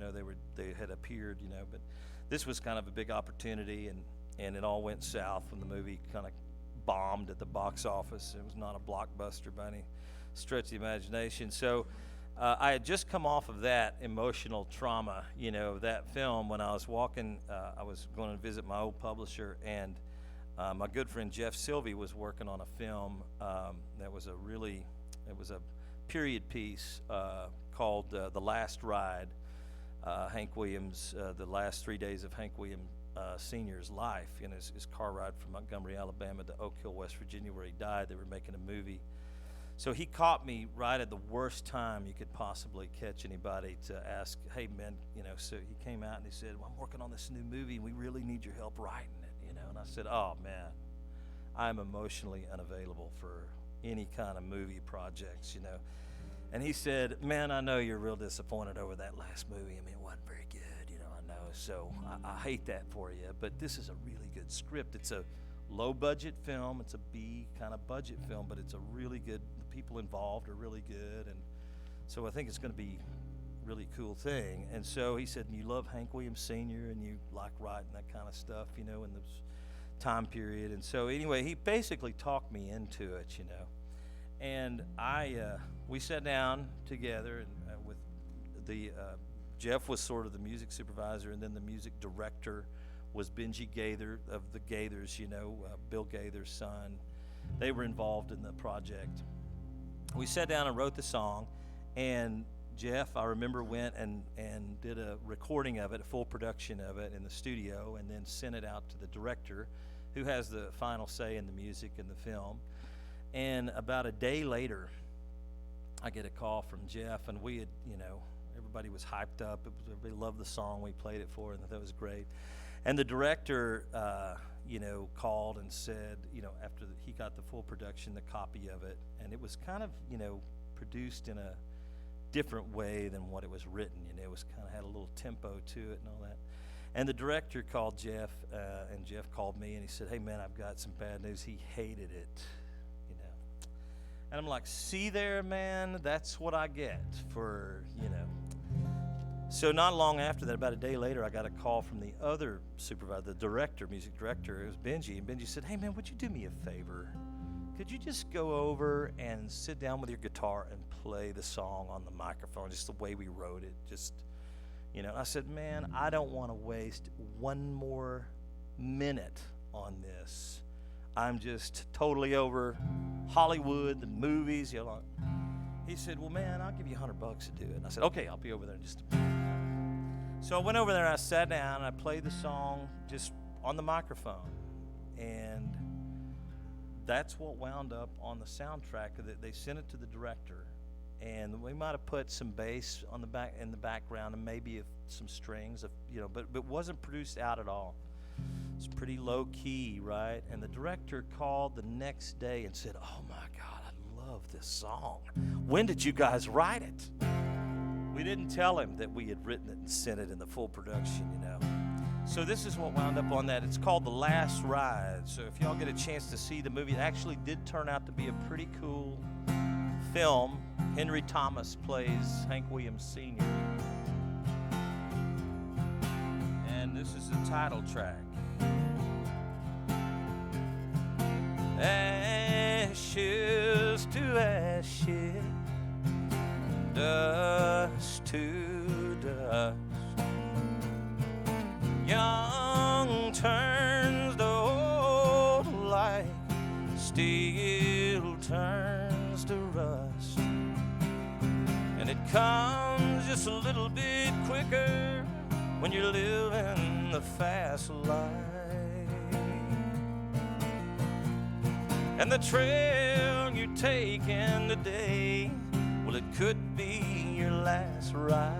S6: They had appeared. But this was kind of a big opportunity, and it all went south when the movie kind of bombed at the box office. It was not a blockbuster by any stretch of the imagination. So I had just come off of that emotional trauma, of that film, when I was walking. I was going to visit my old publisher, and my good friend Jeff Sylvie was working on a film that was a period piece called The Last Ride, Hank Williams, the last 3 days of Hank Williams Sr.'s life, his car ride from Montgomery, Alabama to Oak Hill, West Virginia, where he died. They were making a movie. So he caught me right at the worst time you could possibly catch anybody to ask, hey, man, so he came out and he said, well, I'm working on this new movie and we really need your help writing it, And I said, oh, man, I'm emotionally unavailable for any kind of movie projects, And he said, man, I know you're real disappointed over that last movie. I mean, it wasn't very good, I know. So I hate that for you, but this is a really good script. It's a low-budget film. It's a B kind of budget film, but it's a really good, the people involved are really good, and so I think it's going to be a really cool thing. And so he said, you love Hank Williams Sr., and you like writing that kind of stuff, in this time period. And so anyway, he basically talked me into it, And we sat down together, and with the Jeff was sort of the music supervisor, and then the music director was Benji Gaither of the Gaithers, Bill Gaither's son. They were involved in the project. We sat down and wrote the song, and Jeff, I remember, went and did a recording of it, a full production of it in the studio, and then sent it out to the director, who has the final say in the music in the film. And about a day later, I get a call from Jeff, and we had, everybody was hyped up. Everybody loved the song. We played it for, and that was great. And the director, called and said, after he got the full production, the copy of it, and it was kind of, produced in different way than what it was written. You know, it was kind of had a little tempo to it and all that. And the director called Jeff, and Jeff called me and he said, "Hey man, I've got some bad news." He hated it, you know. And I'm like, "See there, man, that's what I get for, you know." So not long after that, about a day later, I got a call from the other supervisor, the director, music director. It was Benji, and Benji said, "Hey man, would you do me a favor? Could you just go over and sit down with your guitar and play the song on the microphone, just the way we wrote it, just." You know, I said, "Man, I don't want to waste one more minute on this. I'm just totally over Hollywood, the movies, you know." He said, "Well, man, I'll give you $100 to do it." And I said, "Okay, I'll be over there in just a minute." So I went over there and I sat down and I played the song just on the microphone. And that's what wound up on the soundtrack. They sent it to the director. And we might have put some bass on the back in the background and maybe some strings, you know, but it wasn't produced out at all. It's pretty low key, right? And the director called the next day and said, "Oh my God, I love this song. When did you guys write it?" We didn't tell him that we had written it and sent it in the full production, you know. So this is what wound up on that. It's called The Last Ride. So if y'all get a chance to see the movie, it actually did turn out to be a pretty cool film. Henry Thomas plays Hank Williams Sr. And this is the title track. Ashes to ashes, dust to dust. Young turns to old like steel turns to rust. And it comes just a little bit quicker when you're living the fast life. And the trail you're taking today, well, it could be your last ride.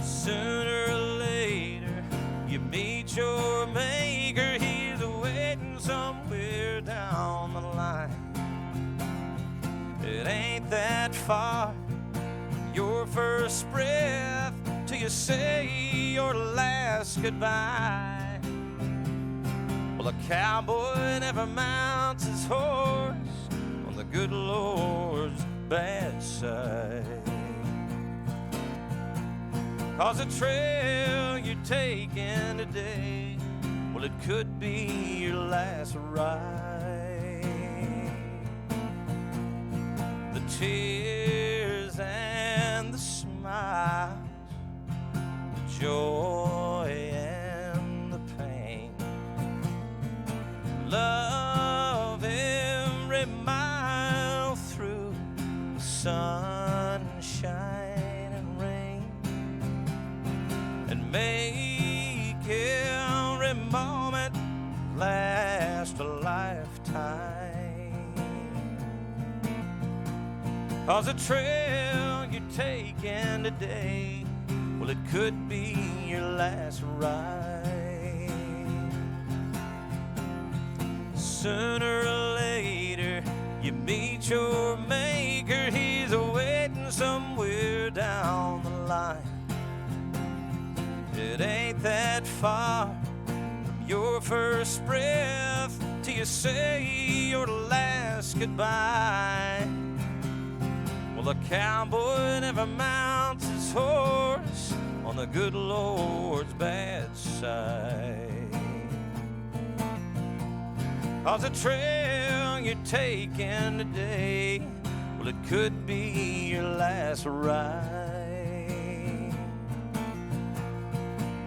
S6: Sooner or later, you meet your maker. He's waiting somewhere down the line. It ain't that far, your first breath, till you say your last goodbye. Well, a cowboy never mounts his horse on the good Lord's bad side. 'Cause the trail you're taking today, well, it could be your last ride. The tears and the smiles, the joy and the pain, love every mile through the sunshine and rain, and make every moment last a lifetime. 'Cause the trail you're taking today, well, it could be your last ride. Sooner or later, you meet your maker. He's waiting somewhere down the line. It ain't that far from your first breath till you say your last goodbye. Well, a cowboy never mounts his horse on the good Lord's bad side. 'Cause the trail you're taking today, well, it could be your last ride.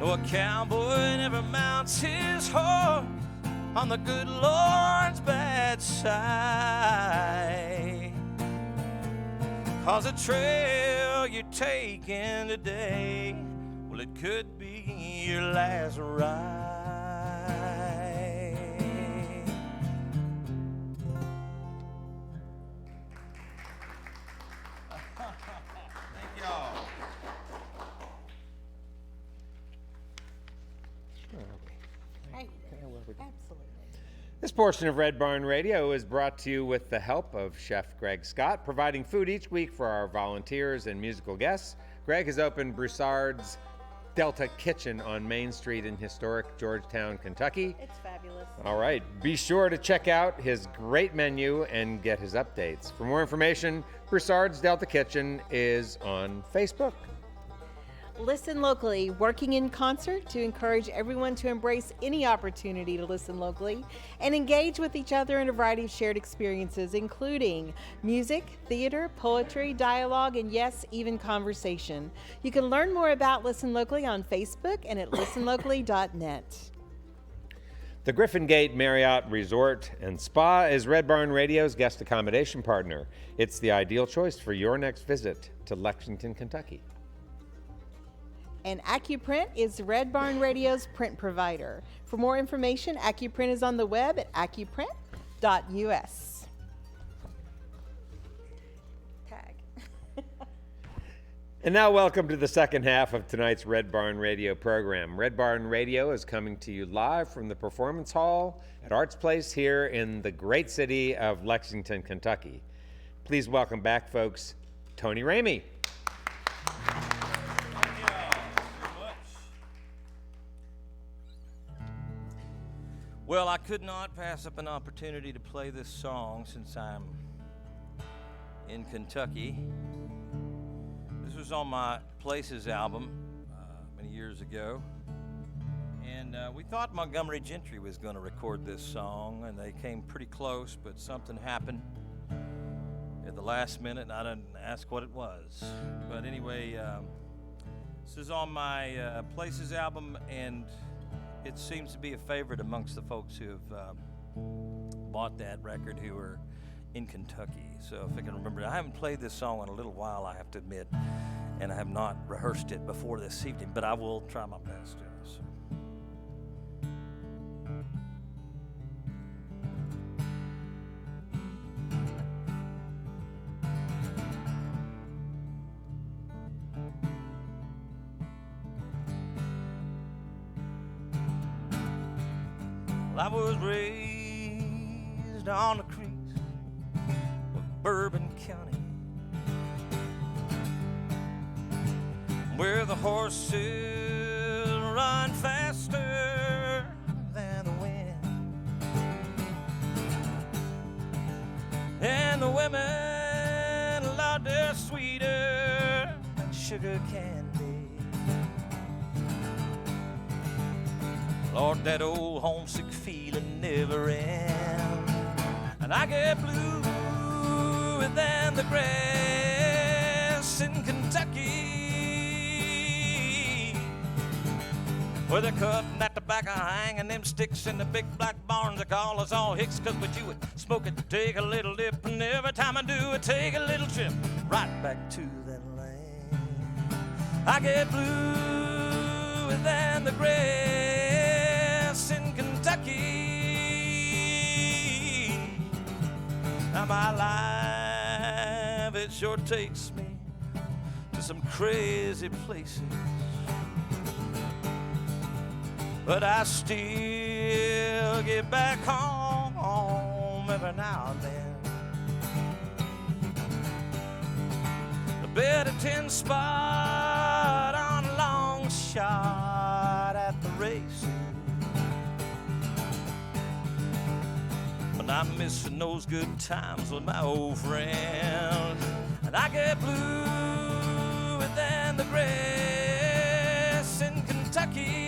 S6: No, a cowboy never mounts his horse on the good Lord's bad side. 'Cause the trail you're taking today, well, it could be your last ride. Thank y'all.
S1: Right. Absolutely.
S3: This
S5: This portion of Red Barn Radio is brought to you with the help of Chef Greg Scott, providing food each week for our volunteers and musical guests. Greg has opened Broussard's Delta Kitchen on Main Street in historic Georgetown, Kentucky.
S1: It's fabulous.
S5: All right, be sure to check out his great menu and get his updates. For more information, Broussard's Delta Kitchen is on Facebook.
S1: Listen locally, working in concert to encourage everyone to embrace any opportunity to listen locally and engage with each other in a variety of shared experiences, including music, theater, poetry, dialogue, and yes, even conversation. You can learn more about Listen Locally on Facebook and at listenlocally.net.
S5: The Griffin Gate Marriott Resort and Spa is Red Barn Radio's guest accommodation partner. It's the ideal choice for your next visit to Lexington, Kentucky.
S1: And AccuPrint is Red Barn Radio's print provider. For more information, AccuPrint is on the web at accuprint.us. Tag.
S5: And now welcome to the second half of tonight's Red Barn Radio program. Red Barn Radio is coming to you live from the Performance Hall at Arts Place here in the great city of Lexington, Kentucky. Please welcome back, folks, Tony Ramey.
S6: Well, I could not pass up an opportunity to play this song since I'm in Kentucky. This was on my Places album many years ago. And we thought Montgomery Gentry was going to record this song, and they came pretty close, but something happened at the last minute, and I didn't ask what it was. But anyway, this is on my Places album, and it seems to be a favorite amongst the folks who have bought that record who are in Kentucky. So if I can remember, I haven't played this song in a little while, I have to admit, and I have not rehearsed it before this evening, but I will try my best. So. I was raised on the creeks of Bourbon County, where the horses run faster than the wind, and the women love their sweeter than sugar candy. Lord, that old homesick feeling never ends, and I get bluer than the grass in Kentucky, where they're cutting that tobacco, hanging them sticks in the big black barns. They call us all hicks 'cause we chew it, smoke it, take a little dip, and every time I do it, take a little trip right back to that land. I get bluer than the grass in Kentucky. Now my life, it sure takes me to some crazy places, but I still get back home every now and then. The better 10 spot on a long shot at the races, but I'm missing those good times with my old friends. And I get bluer than the grass in Kentucky,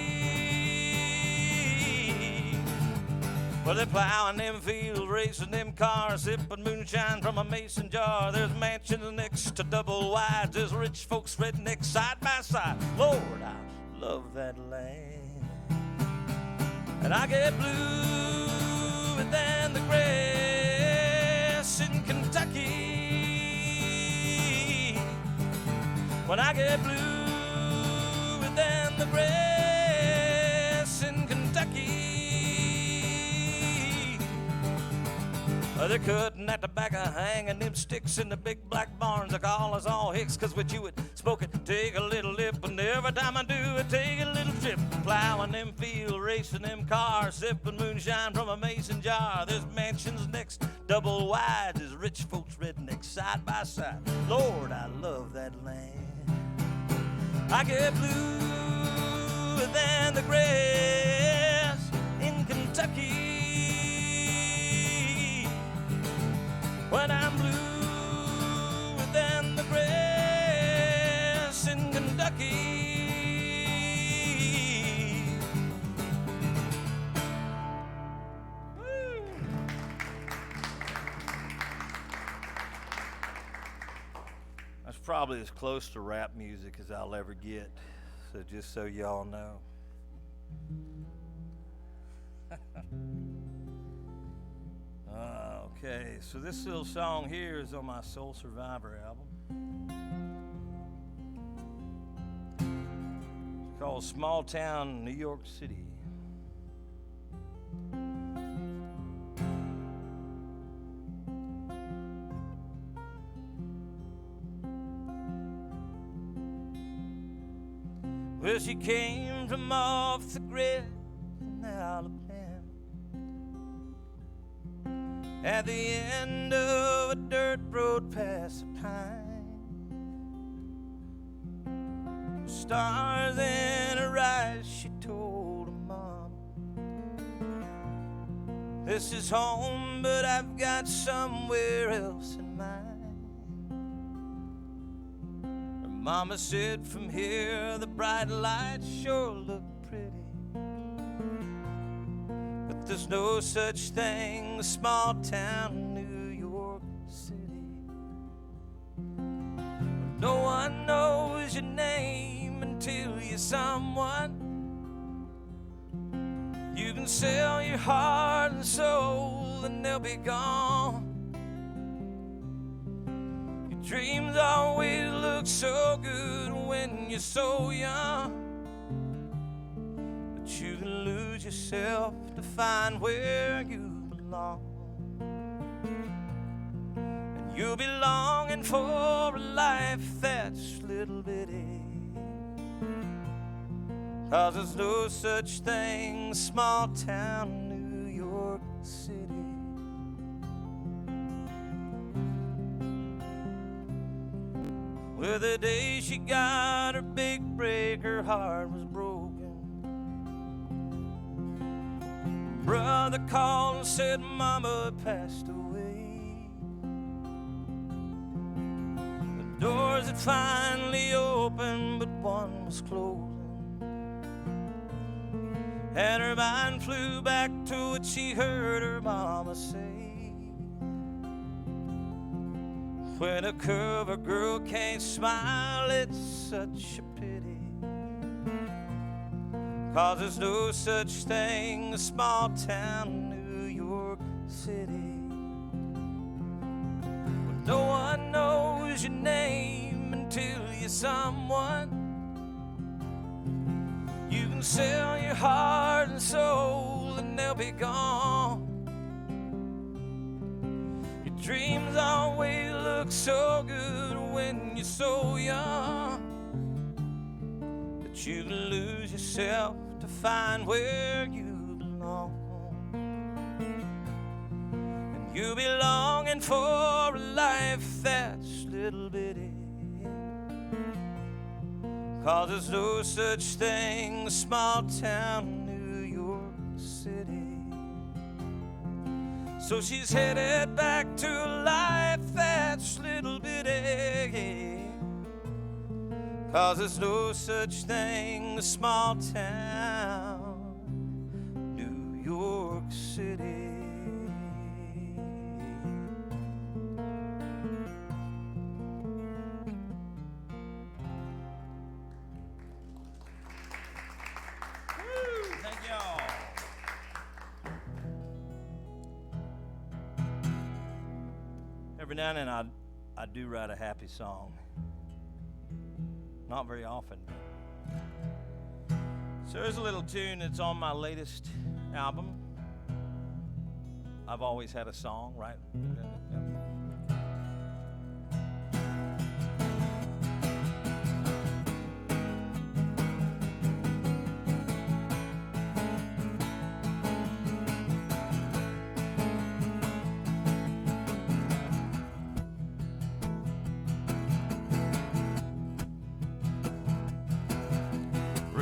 S6: where they're plowing them fields, racing them cars, sipping moonshine from a mason jar. There's mansions next to double wides, there's rich folks rednecks side by side. Lord, I love that land. And I get bluer than the grass in Kentucky, when I get bluer than the grass in Kentucky. They're cutting that tobacco, hanging them sticks in the big black barns. They call us all hicks 'cause we chew it, smoke it, take a little lip, and every time I do it, take a little trip. Plowing them fields, racing them cars. car, sipping moonshine from a mason jar. There's mansions next, double wides, there's rich folks rednecks side by side. Lord, I love that land. I get bluer than the grass in Kentucky. When I'm bluer than the grass in Kentucky. That's probably as close to rap music as I'll ever get, so just so y'all know. Okay, so this little song here is on my Soul Survivor album. It's called Small Town, New York City. Well, she came from off the grid in Alabama, at the end of a dirt road past a pine. Stars in her eyes, she told her mom, this is home, but I've got somewhere else in mind. Her mama said, from here the bright lights sure look pretty, but there's no such thing as small town New York City. No one knows your name until you're someone. You can sell your heart and soul and they'll be gone. Your dreams always look so good when you're so young, but you can lose yourself to find where you belong. And you'll be longing for a life that's little bitty, 'cause there's no such thing as small town New York City. Well, the day she got her big break, her heart was broken. Brother called and said Mama passed away. The doors had finally opened, but one was closing, and her mind flew back to what she heard her mama say. When a cover girl can't smile, it's such a pity, 'cause there's no such thing as small town New York City. Well, no one knows your name until you're someone. You can sell your heart and soul and they'll be gone. Your dreams always look so good when you're so young, but you can lose yourself to find where you belong. And you'll be longing for a life that's little bitty, 'cause there's no such thing as small town New York City. So she's headed back to a life that's little bitty, 'cause there's no such thing as small town New York City. Thank y'all. Every now and then I do write a happy song. Not very often. So there's a little tune that's on my latest album. I've always had a song, right?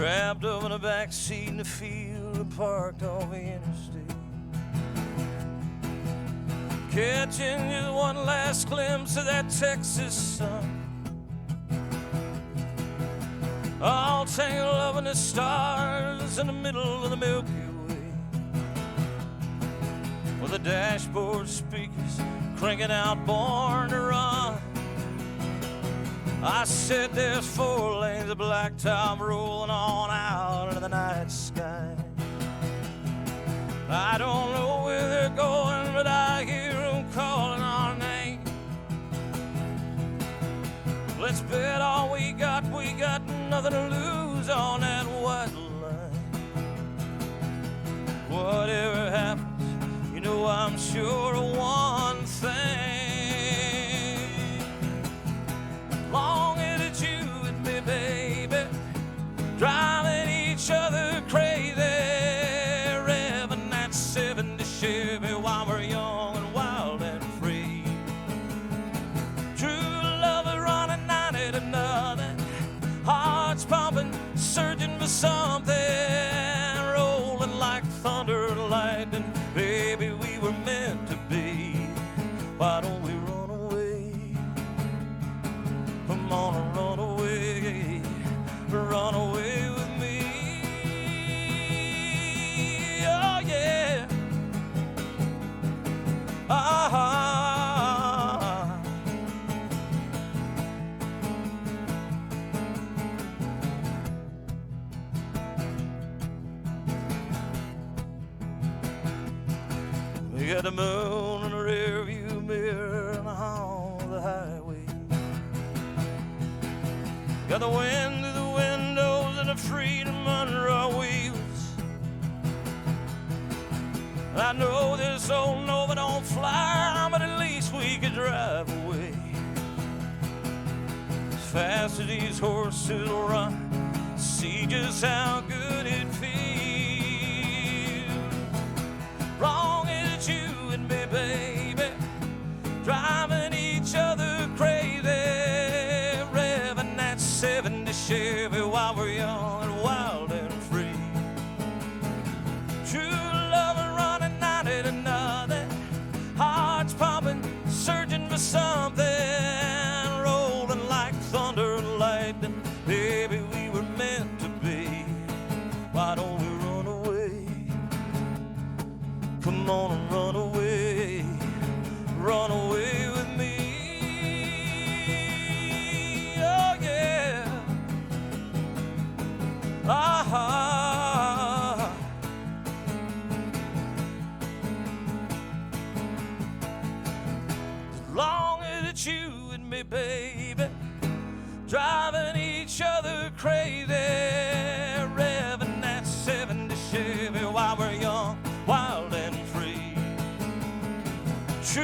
S2: wrapped up in a back seat in the field parked off the interstate. Catching just one last glimpse of that Texas sun, all tangled up in the stars in the middle of the Milky Way, with the dashboard speakers cranking out Born to Run. I said there's 4 lanes of blacktop rolling on out into the night sky. I don't know where they're going, but I hear them calling our name. Let's bet all we got nothing to lose on that white line. Whatever happens, you know I'm sure of one thing. Long as it's you and me, baby, driving each other crazy, revving that 70 Chevy while we're young and wild and free. True love is running 90 to nothing, hearts pumping, searching for something, rolling like thunder and lightning. Baby, we were meant to be. Why don't we run away? Come on and run away. Run away with me. Oh, yeah. Ah. We got the moon in the rear view mirror on the highway. Got the wind through the windows and the freedom under our wheels. I know this old Nova don't fly, but at least we could drive away. As fast as these horses will run, see just how good it feels. Wrong is you and me, baby, driving each other crazy, revving that 70 Chevy while we're young and wild and free. True love is running 90 to nothing, hearts pumping, searching for something, rolling like thunder and lightning. Baby, we were meant to be. Why don't we run away? Come on and run away. Run away with me. Oh, yeah. Ah. As long as it's you and me, baby, driving each other crazy, revving that 70 Chevy while we're young, wild and free. True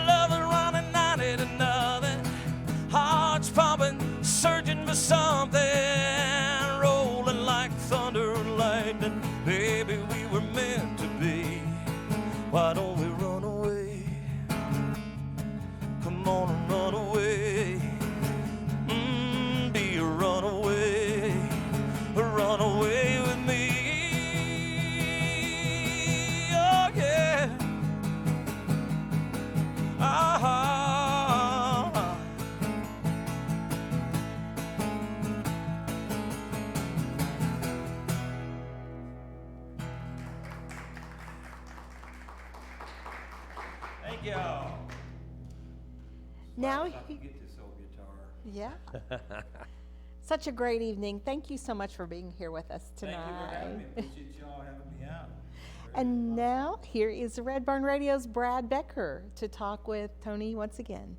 S2: love is running 90 to nothing, hearts pumping, searching for something, rolling like thunder and lightning. Baby, we were meant to be. Why don't we run away? Come on and run away. Be a runaway. Run away with me. Oh, yeah. Ah.
S6: Thank y'all.
S1: Now,
S6: Get this old guitar.
S1: yeah. Such a great evening. Thank you so much for being here with us tonight.
S6: Thank you for having me. Appreciate y'all having me out.
S1: And now, here is Red Barn Radio's Brad Becker to talk with Tony once again.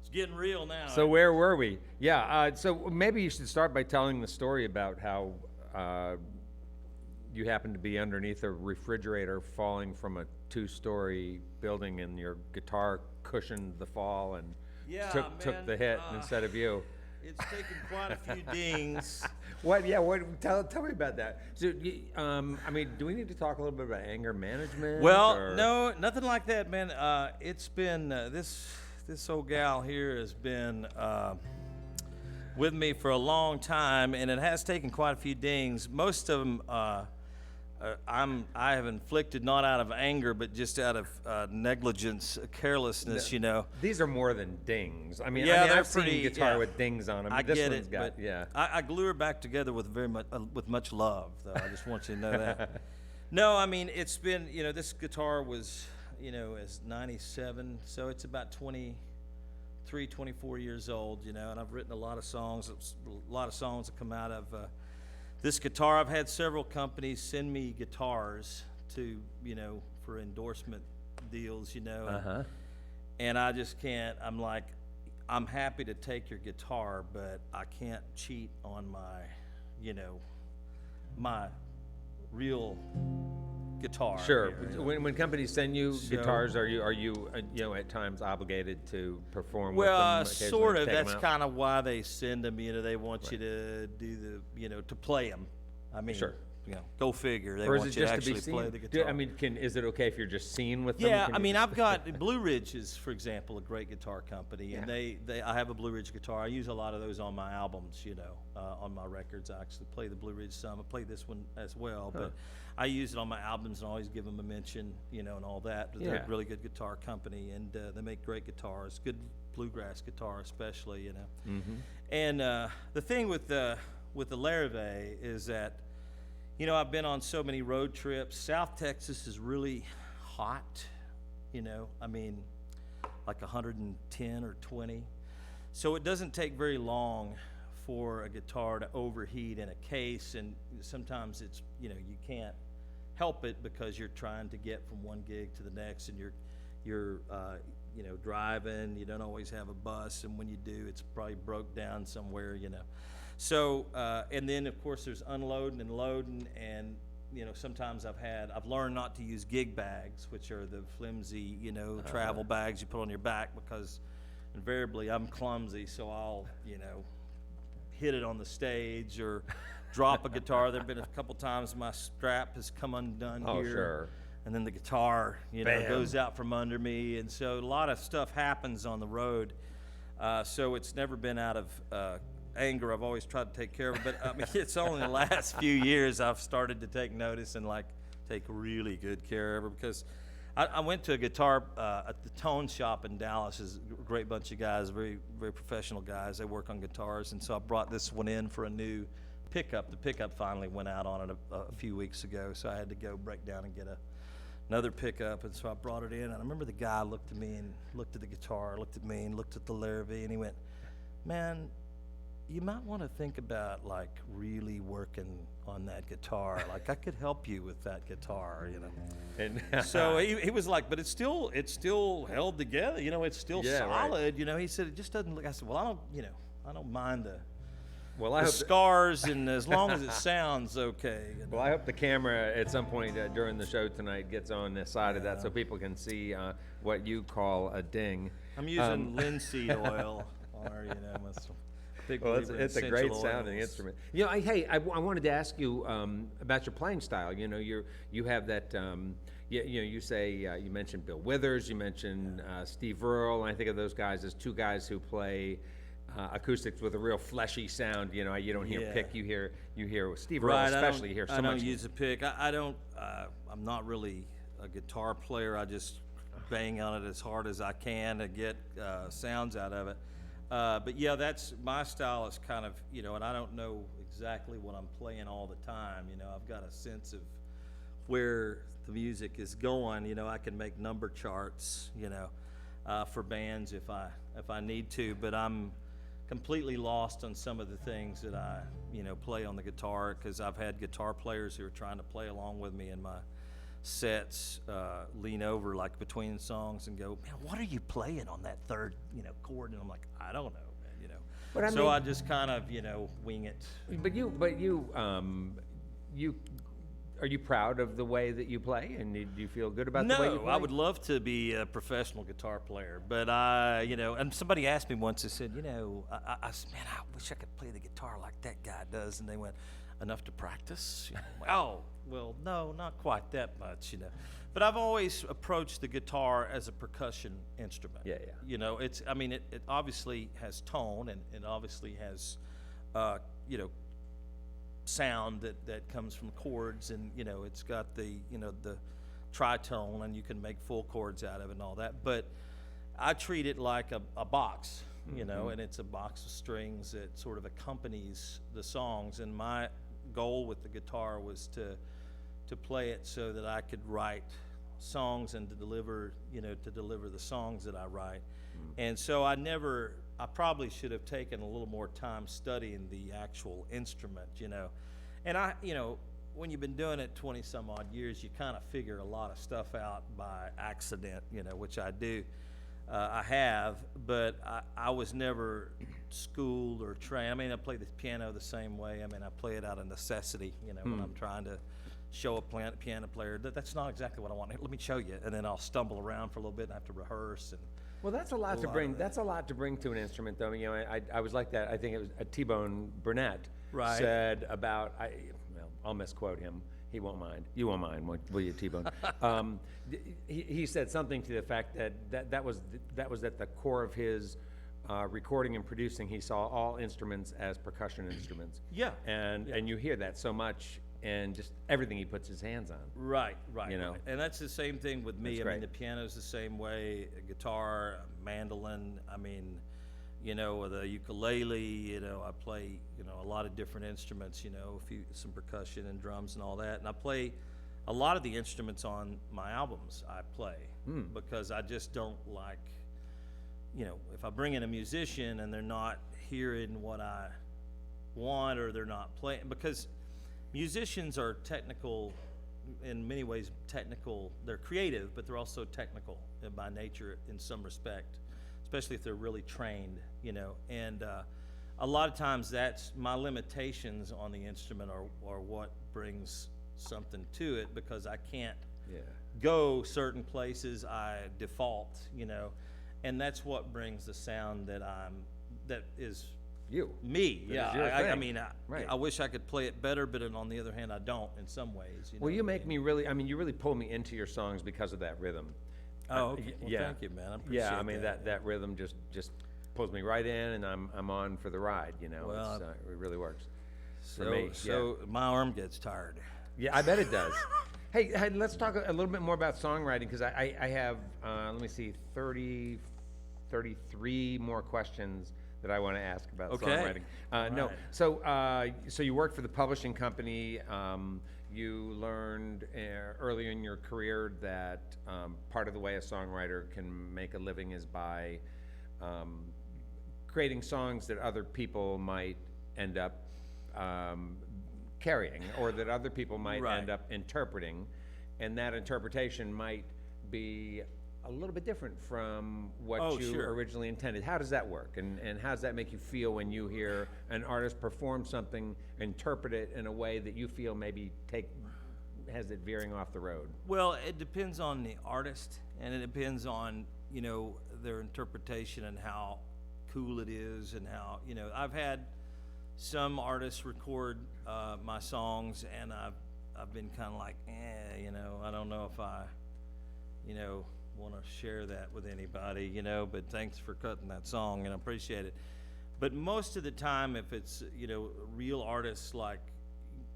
S6: It's getting real now.
S5: So where were we? Yeah, so maybe you should start by telling the story about how you happened to be underneath a refrigerator falling from a 2-story building and your guitar cushioned the fall and took the hit instead of you.
S6: It's taken quite a few dings.
S5: What? Yeah. What? Tell me about that. So, I mean, do we need to talk a little bit about anger management?
S6: Well,
S5: or?
S6: no, nothing like that, man. It's been this old gal here has been with me for a long time, and it has taken quite a few dings. Most of them I have inflicted not out of anger, but just out of negligence, carelessness.
S7: These are more than dings. I mean,
S6: Yeah, they're
S7: I've seen
S6: pretty-
S7: guitar
S6: yeah.
S7: with dings on them.
S6: I
S7: This
S6: get
S7: one's
S6: it,
S7: got,
S6: but
S7: yeah.
S6: I glue her back together with with much love, though. I just want you to know that. No, I mean, it's been, this guitar was, is 97, so it's about 23, 24 years old, and I've written a lot of songs. A lot of songs that come out of this guitar. I've had several companies send me guitars to, for endorsement deals, and I just can't. I'm like, I'm happy to take your guitar, but I can't cheat on my, my real guitar.
S7: Sure.
S6: here.
S7: When companies send you
S6: So-
S7: guitars, are you at times obligated to perform
S6: Well,
S7: with them?
S6: sort of.
S7: Take 'em
S6: That's
S7: out?
S6: kind of why they send them. They want you to do to play them. I mean,
S7: Sure.
S6: go figure. They
S7: Or is
S6: want
S7: it
S6: you to
S7: just to be
S6: actually play
S7: seen?
S6: the guitar.
S7: Is it okay if you're just seen with them?
S6: Yeah,
S7: Can
S6: I
S7: you
S6: mean,
S7: just-
S6: I've got Blue Ridge is, for example, a great guitar company, and I have a Blue Ridge guitar. I use a lot of those on my albums, on my records. I actually play the Blue Ridge some. I play this one as well, but I use it on my albums and always give them a mention, and all that. They're
S7: Yeah.
S6: a really good guitar company, and they make great guitars, good bluegrass guitar especially,
S7: Mm-hmm.
S6: And the thing with the Larrivee is that, I've been on so many road trips. South Texas is really hot, I mean, like 110 or 20. So it doesn't take very long for a guitar to overheat in a case, and sometimes it's, you can't help it because you're trying to get from one gig to the next, and you're driving. You don't always have a bus, and when you do, it's probably broke down somewhere, So, and then of course there's unloading and loading, and sometimes I've learned not to use gig bags, which are the flimsy, travel bags you put on your back, because invariably I'm clumsy, so I'll, hit it on the stage or drop a guitar. There've been a couple times my strap has come undone
S7: Oh,
S6: here.
S7: sure.
S6: And then the guitar,
S7: Bam.
S6: goes out from under me, and so a lot of stuff happens on the road. So it's never been out of anger. I've always tried to take care of it, but I mean, it's only the last few years I've started to take notice and take really good care of her, because I went to a guitar at the Tone Shop in Dallas. Is a great bunch of guys, very very professional guys. They work on guitars, and so I brought this one in for a new pickup. The pickup finally went out on it a few weeks ago, so I had to go break down and get another pickup, and so I brought it in. And I remember the guy looked at me and looked at the guitar, looked at me and looked at the Larrivee, and he went, "Man, you might want to think about really working on that guitar. I could help you with that guitar,
S7: And
S6: So he was like, but it's still held together, it's still
S7: Yeah, right.
S6: solid, He said it just doesn't look. I said, well, I don't mind the
S7: well, I
S6: the
S7: hope
S6: scars, and as long as it sounds okay.
S7: well, I hope the camera at some point during the show tonight gets on the side of that so people can see what you call a ding.
S6: I'm using linseed oil, or big
S7: Well,
S6: believer in
S7: it's a
S6: essential
S7: great sounding
S6: oils.
S7: instrument. I wanted to ask you about your playing style. You have that. You say you mentioned Bill Withers, you mentioned Steve Earle, and I think of those guys as two guys who play acoustics with a real fleshy sound. You don't hear
S6: Yeah.
S7: pick. You hear with Steve Earle
S6: Right,
S7: especially. You hear so
S6: I don't
S7: much.
S6: use a pick. I don't. I'm not really a guitar player. I just bang on it as hard as I can to get sounds out of it. But yeah, that's my style. Is kind of and I don't know exactly what I'm playing all the time. I've got a sense of where the music is going. I can make number charts. For bands if I need to, but I'm completely lost on some of the things that I play on the guitar, because I've had guitar players who are trying to play along with me in my sets lean over between songs and go, "Man, what are you playing on that third chord?" And I'm like, "I don't know, man."
S7: But I
S6: so
S7: mean-
S6: I just kind of wing it.
S7: But you are you proud of the way that you play, and do you feel good about the way you play?
S6: I would love to be a professional guitar player, but and somebody asked me once. They said, I said, "Man, I wish I could play the guitar like that guy does." And they went, "Enough to practice?" Oh, well, no, not quite that much, But I've always approached the guitar as a percussion instrument.
S5: Yeah, yeah.
S6: You know, I mean, it obviously has tone, and it obviously has, you know, sound that comes from chords, and, you know, it's got the, you know, the tritone, and you can make full chords out of it and all that. But I treat it like a box, you know, and it's a box of strings that sort of accompanies the songs. And my goal with the guitar was to play it so that I could write songs and to deliver the songs that I write. And so I probably should have taken a little more time studying the actual instrument, you know. And you know, when you've been doing it 20 some odd years, you kind of figure a lot of stuff out by accident, you know, which I do. I have, but I was never schooled or trained. I mean, I play the piano the same way. I mean, I play it out of necessity, you know, when I'm trying to show a piano player that's not exactly what I want. Let me show you, and then I'll stumble around for a little bit and have to reherse. And
S5: Well, that's a lot to bring. That's a lot to bring to an instrument, though. You know, I was like that. I think it was T-Bone Burnett
S6: Right.
S5: said about. Well, I'll misquote him. He won't mind. You won't mind, will you, T-Bone? He said something to the fact that was at the core of his recording and producing. He saw all instruments as percussion instruments.
S6: Yeah.
S5: And you hear that so much. And just everything he puts his hands on.
S6: Right.
S5: You know?
S6: Right. And that's the same thing with me.
S5: That's
S6: I mean,
S5: great.
S6: the piano's the same way, guitar, mandolin, I mean, you know, the ukulele, you know, I play, you know, a lot of different instruments, you know, some percussion and drums and all that. And I play a lot of the instruments on my albums I play because I just don't like, you know, if I bring in a musician and they're not hearing what I want or they're not playing, because musicians are technical, in many ways technical. They're creative, but they're also technical by nature in some respect, especially if they're really trained, you know. And a lot of times that's my limitations on the instrument are what brings something to it, because I can't go certain places. I default, you know, and that's what brings the sound that is
S5: You.
S6: me.
S5: That
S6: Yeah,
S5: is your
S6: I
S5: thing.
S6: mean,
S5: Right.
S6: I wish I could play it better, but on the other hand, I don't in some ways. You know
S5: Well, you
S6: what I
S5: make
S6: mean?
S5: me really. I mean, you really pull me into your songs because of that rhythm.
S6: Oh, okay. Well,
S5: yeah.
S6: thank you, man. I appreciate
S5: Yeah, I mean that rhythm just pulls me right in, and I'm on for the ride. You know,
S6: Well,
S5: it really works.
S6: So,
S5: for me,
S6: so my arm gets tired.
S5: Yeah, I bet it does. Hey, let's talk a little bit more about songwriting, because I have, let me see, 33 more questions that I want to ask about
S6: Okay.
S5: songwriting. No,
S6: right.
S5: so you worked for the publishing company. You learned early in your career that part of the way a songwriter can make a living is by creating songs that other people might end up carrying, or that other people might
S6: Right.
S5: end up interpreting, and that interpretation might be a little bit different from what
S6: Oh,
S5: you
S6: sure.
S5: originally intended. How does that work, and how does that make you feel when you hear an artist perform something, interpret it in a way that you feel maybe has it veering off the road?
S6: Well, it depends on the artist, and it depends on, you know, their interpretation and how cool it is, and how, you know, I've had some artists record my songs, and I've been kind of like, you know, I don't know if I, you know, want to share that with anybody, you know, but thanks for cutting that song, and I appreciate it. But most of the time, if it's, you know, real artists like,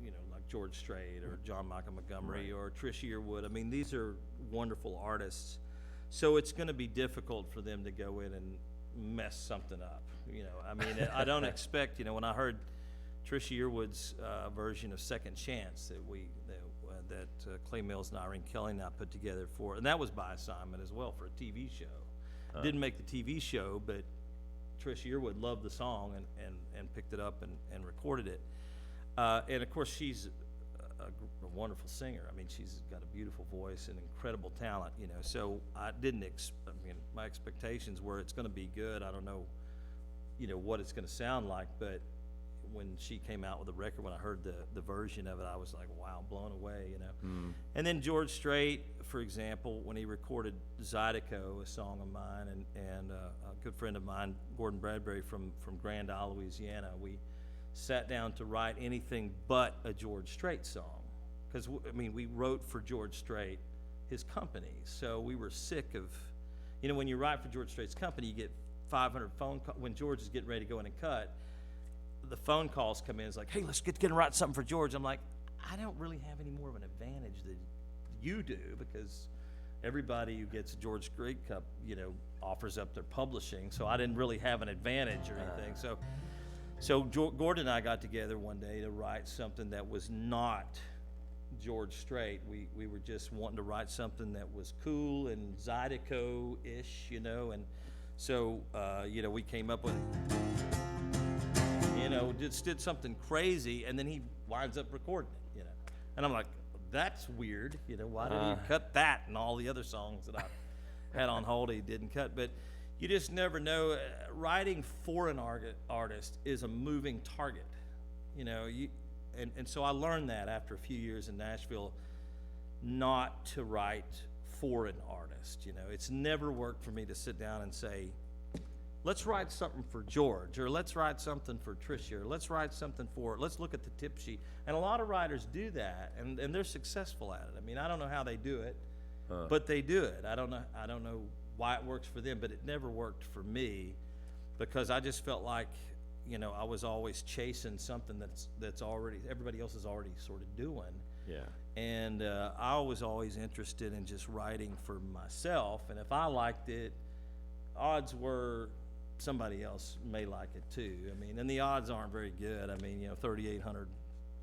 S6: you know, like George Strait or John Michael Montgomery or Trish Yearwood, I mean, these are wonderful artists. So it's going to be difficult for them to go in and mess something up, you know. I mean, I don't expect, you know, when I heard Trish Yearwood's version of Second Chance that Clay Mills and Irene Kelly and I put together for, and that was by assignment as well for a TV show. Didn't make the TV show, but Trish Yearwood loved the song and picked it up and recorded it. And of course, she's a wonderful singer. I mean, she's got a beautiful voice and incredible talent, you know. So I didn't, I mean, my expectations were it's going to be good. I don't know, you know, what it's going to sound like, but when she came out with the record, when I heard the version of it, I was like, wow, blown away, you know. And then George Strait, for example, when he recorded Zydeco, a song of mine, and a good friend of mine, Gordon Bradbury from Grand Isle, Louisiana, we sat down to write anything but a George Strait song. Because, I mean, we wrote for George Strait his company. So we were sick of, you know, when you write for George Strait's company, you get 500 phone calls. When George is getting ready to go in and cut, the phone calls come in. It's like, hey, let's get and write something for George. I'm like, I don't really have any more of an advantage than you do, because everybody who gets a George Strait Cup, you know, offers up their publishing. So I didn't really have an advantage or anything. So Gordon and I got together one day to write something that was not George Strait. We were just wanting to write something that was cool and Zydeco-ish, you know, and so, you know, we came up with, you know, just did something crazy, and then he winds up recording it, you know. And I'm like, that's weird, you know, why did he cut that and all the other songs that I had on hold he didn't cut? But you just never know. Writing for an artist is a moving target, you know. And so I learned that after a few years in Nashville, not to write for an artist, you know. It's never worked for me to sit down and say, let's write something for George, or let's write something for Tricia, or let's write something for, let's look at the tip sheet. And a lot of writers do that, and they're successful at it. I mean, I don't know how they do it, but they do it. I don't know why it works for them, but it never worked for me, because I just felt like, you know, I was always chasing something that's already, everybody else is already sort of doing.
S5: Yeah.
S6: And I was always interested in just writing for myself, and if I liked it, odds were somebody else may like it too. I mean, and the odds aren't very good. I mean, you know, 3,800,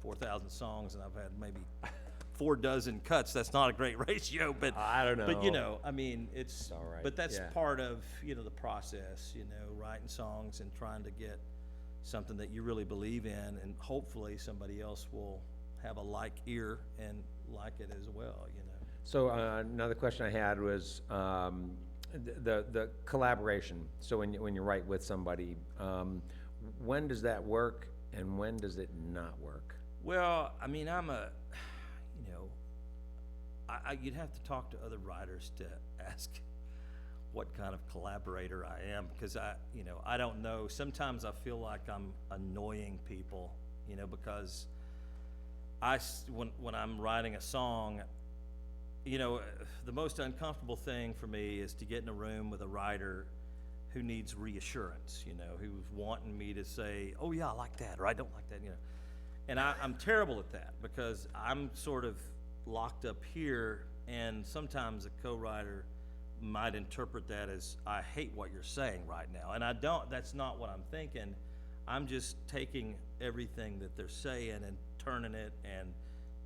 S6: 4,000 songs, and I've had maybe 4 dozen cuts. That's not a great ratio, but
S5: I don't know.
S6: But you know, I mean, it's
S5: all right.
S6: But that's
S5: Yeah.
S6: part of, you know, the process. You know, writing songs and trying to get something that you really believe in, and hopefully somebody else will have a like ear and like it as well, you know.
S5: So another question I had was the collaboration. So when you write with somebody, when does that work and when does it not work?
S6: Well, I mean, I'm a, you know, you'd have to talk to other writers to ask what kind of collaborator I am, because you know, I don't know. Sometimes I feel like I'm annoying people, you know, because when I'm writing a song, you know, the most uncomfortable thing for me is to get in a room with a writer who needs reassurance, you know, who's wanting me to say, oh yeah, I like that, or I don't like that, you know. And I'm terrible at that, because I'm sort of locked up here, and sometimes a co-writer might interpret that as, I hate what you're saying right now. And I don't, that's not what I'm thinking. I'm just taking everything that they're saying and turning it and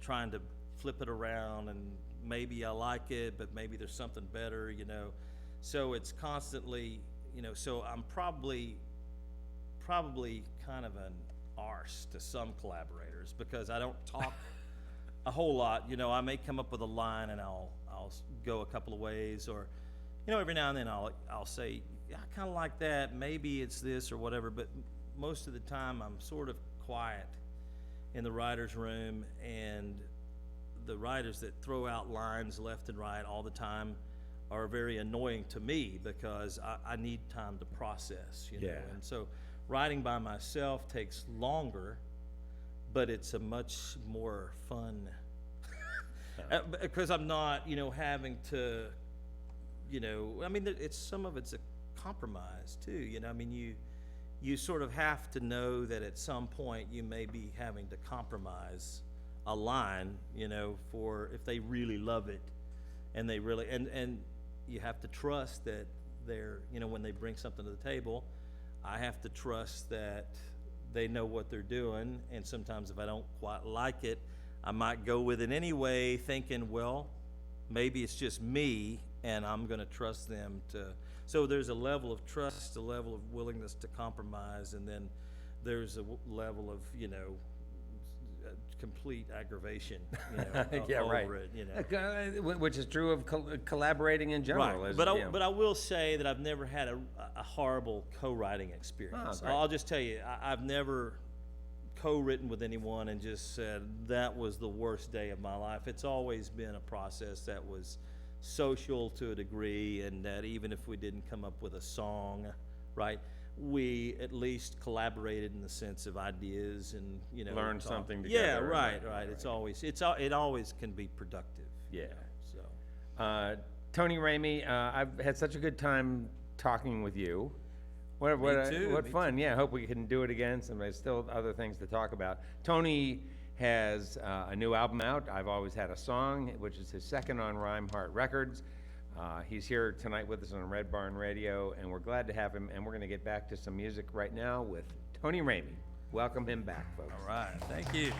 S6: trying to flip it around, and maybe I like it, but maybe there's something better, you know. So it's constantly, you know, so I'm probably kind of an arse to some collaborators, because I don't talk a whole lot. You know, I may come up with a line and I'll go a couple of ways, or, you know, every now and then I'll say, yeah, I kind of like that, maybe it's this or whatever, but most of the time I'm sort of quiet in the writer's room, and the writers that throw out lines left and right all the time are very annoying to me, because I need time to process, you know.
S5: Yeah.
S6: And so writing by myself takes longer, but it's a much more fun, because I'm not, you know, having to, you know, I mean, some of it's a compromise too, you know. I mean, you sort of have to know that at some point you may be having to compromise a line, you know, for if they really love it, and they really, and you have to trust that they're, you know, when they bring something to the table, I have to trust that they know what they're doing. And sometimes if I don't quite like it, I might go with it anyway, thinking, well, maybe it's just me, and I'm going to trust them to. So there's a level of trust, a level of willingness to compromise, and then there's a level of, you know, complete aggravation, you know,
S5: Yeah,
S6: over
S5: right.
S6: it, you know.
S5: Which is true of collaborating in general.
S6: Right.
S5: Is,
S6: But
S5: you know.
S6: I will say that I've never had a horrible co-writing experience.
S5: great.
S6: I'll just tell you, I've never co-written with anyone and just said that was the worst day of my life. It's always been a process that was social to a degree, and that even if we didn't come up with a song, right, we at least collaborated in the sense of ideas, and, you know,
S5: Learned something
S6: Yeah,
S5: together.
S6: right. It always can be productive.
S5: Yeah.
S6: You know, so.
S7: Tony Ramey, I've had such a good time talking with you. What
S6: too,
S7: what
S6: me
S7: fun! Yeah, I hope we can do it again. There's still other things to talk about. Tony has a new album out. I've Always Had a Song, which is his second on Rhymeheart Records. He's here tonight with us on Red Barn Radio, and we're glad to have him. And we're going to get back to some music right now with Tony Ramey. Welcome him back, folks.
S6: All right, thank you.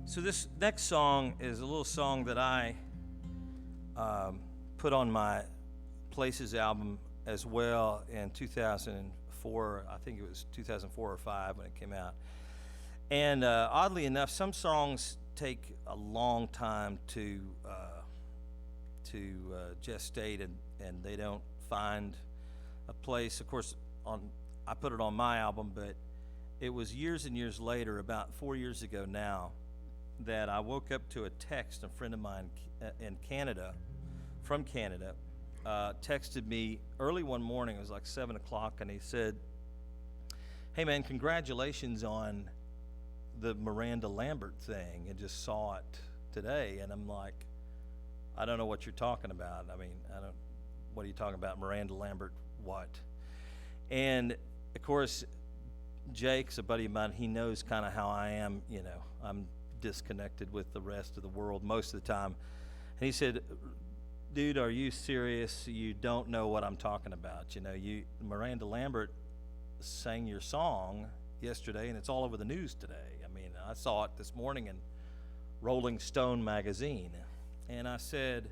S6: So this next song is a little song that I put on my Places album as well in 2004. I think it was 2004 or 5 when it came out. And oddly enough, some songs take a long time to gestate, and they don't find a place. Of course, I put it on my album, but it was years and years later, about 4 years ago now, that I woke up to a text. A friend of mine in Canada, from Canada, texted me early one morning. It was like 7 o'clock, and he said, "Hey man, congratulations on the Miranda Lambert thing. I just saw it today." And I'm like, "I don't know what you're talking about. I mean, what are you talking about? Miranda Lambert, what?" And of course, Jake's a buddy of mine. He knows kind of how I am. You know, I'm disconnected with the rest of the world most of the time. And he said, "Dude, are you serious? You don't know what I'm talking about. You know, Miranda Lambert sang your song yesterday, and it's all over the news today. I mean, I saw it this morning in Rolling Stone magazine." And I said,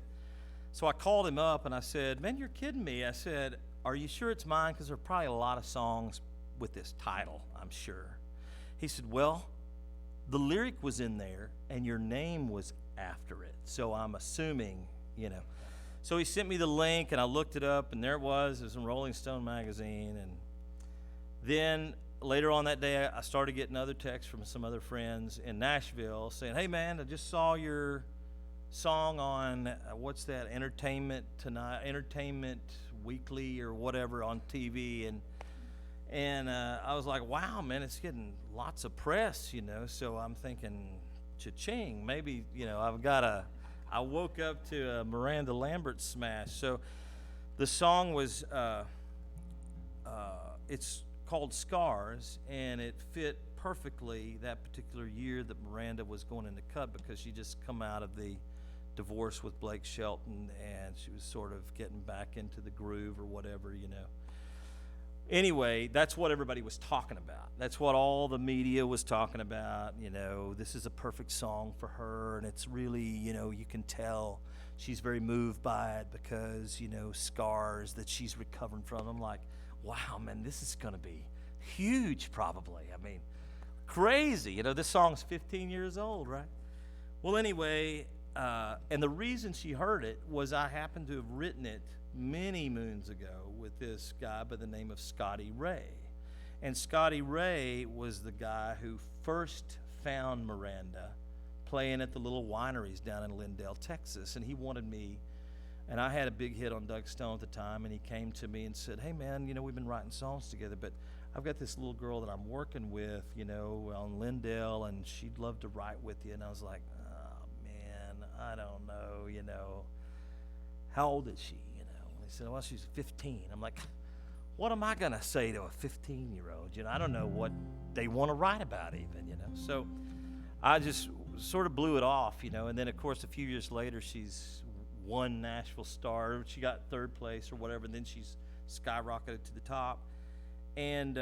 S6: so I called him up and I said, "Man, you're kidding me." I said, "Are you sure it's mine? Because there are probably a lot of songs with this title, I'm sure." He said, "Well, the lyric was in there and your name was after it. So I'm assuming, you know." So he sent me the link and I looked it up, and there it was. It was in Rolling Stone magazine. And then later on that day, I started getting other texts from some other friends in Nashville saying, "Hey man, I just saw your song on, what's that, Entertainment Weekly or whatever on TV." And I was like, "Wow, man, it's getting lots of press, you know." So I'm thinking, cha-ching, maybe, you know, I woke up to a Miranda Lambert smash. So the song was, it's called Scars, and it fit perfectly that particular year that Miranda was going into cut, because she just come out of the divorce with Blake Shelton, and she was sort of getting back into the groove or whatever, you know. Anyway, that's what everybody was talking about. That's what all the media was talking about. You know, this is a perfect song for her, and it's really, you know, you can tell she's very moved by it because, you know, scars that she's recovering from. I'm like, wow, man, this is going to be huge probably. I mean, crazy. You know, this song's 15 years old, right? Well, anyway, and the reason she heard it was I happened to have written it many moons ago with this guy by the name of Scotty Ray. And Scotty Ray was the guy who first found Miranda playing at the little wineries down in Lindale, Texas. And he wanted me, and I had a big hit on Doug Stone at the time, and he came to me and said, "Hey man, you know, we've been writing songs together, but I've got this little girl that I'm working with, you know, on Lindale, and she'd love to write with you." And I was like, "Oh man, I don't know, you know, how old is she?" He said, "Well, she's 15. I'm like, what am I going to say to a 15-year-old? You know, I don't know what they want to write about even, you know. So I just sort of blew it off, you know. And then, of course, a few years later, she's won Nashville Star. She got third place or whatever, and then she's skyrocketed to the top. And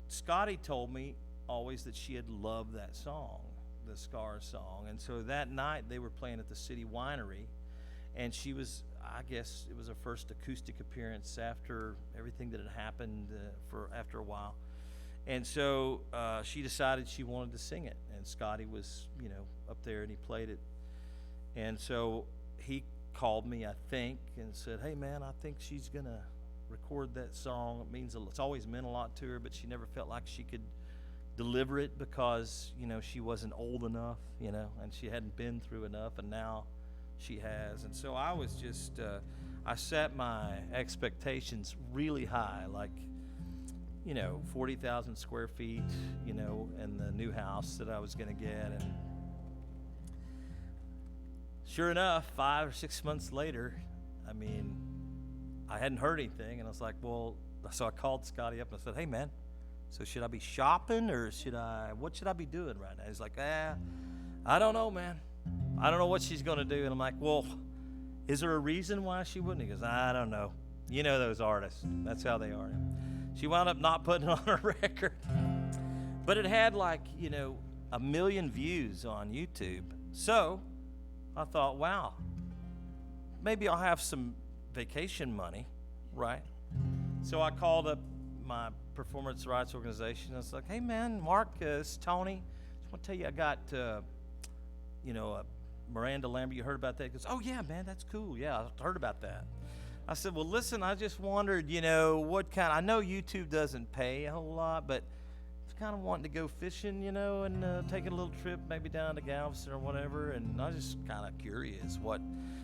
S6: Scotty told me always that she had loved that song, the Scars song. And so that night they were playing at the City Winery, and she was, I guess it was her first acoustic appearance after everything that had happened after a while. And so she decided she wanted to sing it, and Scotty was, you know, up there and he played it. And so he called me, I think, and said, "Hey man, I think she's gonna record that song. It's always meant a lot to her, but she never felt like she could deliver it because, you know, she wasn't old enough, you know, and she hadn't been through enough, and now she has." And so I was just, I set my expectations really high, like, you know, 40,000 square feet, you know, and the new house that I was going to get. And sure enough, 5 or 6 months later, I mean, I hadn't heard anything, and I was like, well, so I called Scotty up and I said, hey, man, so should I be shopping or what should I be doing right now? He's like, I don't know, man. I don't know what she's going to do. And I'm like, well, is there a reason why she wouldn't? He goes, I don't know. You know those artists. That's how they are. She wound up not putting it on her record. But it had 1 million views on YouTube. So I thought, wow, maybe I'll have some vacation money, right? So I called up my performance rights organization. I was like, hey, man, Mark, it's Tony. Just want to tell you I got, Miranda Lambert. You heard about that? He goes, oh, yeah, man, that's cool. Yeah, I heard about that. I said, well, listen, I just wondered, what kind. I know YouTube doesn't pay a whole lot, but I was kind of wanting to go fishing, and taking a little trip maybe down to Galveston or whatever. And I was just kind of curious what.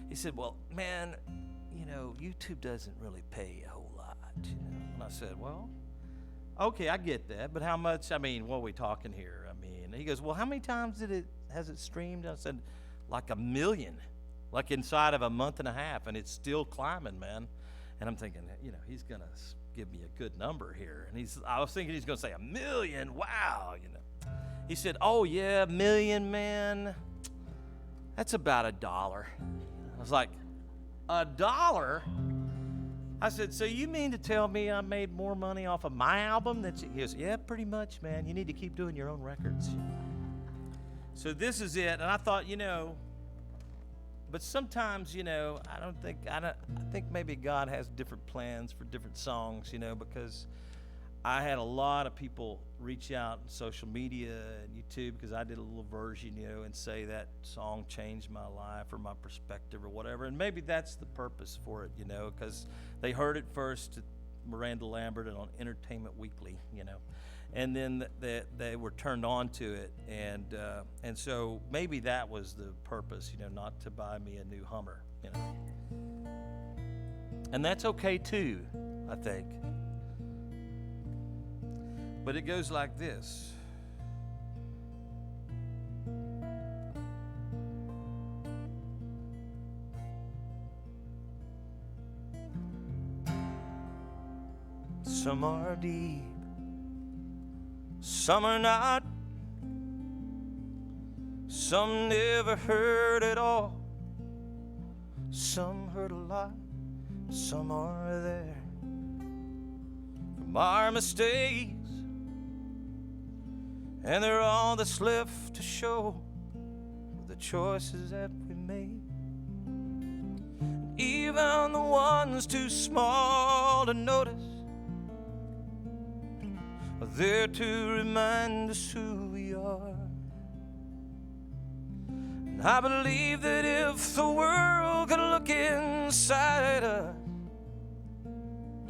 S6: He said, well, man, YouTube doesn't really pay a whole lot, And I said, well, okay, I get that, but how much? I mean, what are we talking here? I mean, he goes, well, how many times has it streamed? I said, like 1 million, like inside of a month and a half, and it's still climbing, man. And I'm thinking, he's gonna give me a good number here. And I was thinking he's gonna say 1 million. Wow, He said, oh yeah, 1 million, man. That's about $1. I was like, $1? I said, so you mean to tell me I made more money off of my album than you? He goes, yeah, pretty much, man. You need to keep doing your own records. So this is it. And I thought, but sometimes, I think maybe God has different plans for different songs, because I had a lot of people reach out on social media and YouTube because I did a little version, and say that song changed my life or my perspective or whatever. And maybe that's the purpose for it, because they heard it first at Miranda Lambert and on Entertainment Weekly, and then they were turned on to it. And so maybe that was the purpose, not to buy me a new Hummer, And that's okay too, I think. But it goes like this. Some are deep, some are not. Some never hurt at all. Some hurt a lot, some are there from our mistakes. And they're all that's left to show the choices that we made. Even the ones too small to notice are there to remind us who we are. And I believe that if the world could look inside us,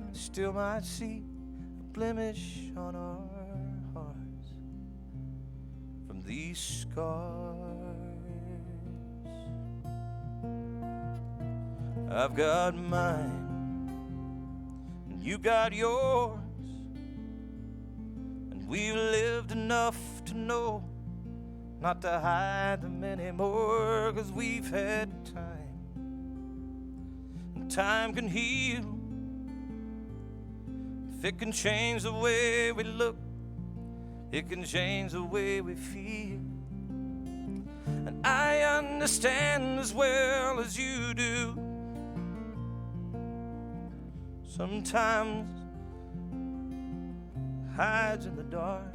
S6: it still might see a blemish on our these scars. I've got mine, and you got yours, and we've lived enough to know not to hide them anymore, 'cause we've had time, and time can heal. If it can change the way we look, it can change the way we feel. And I understand as well as you do. Sometimes it hides in the dark,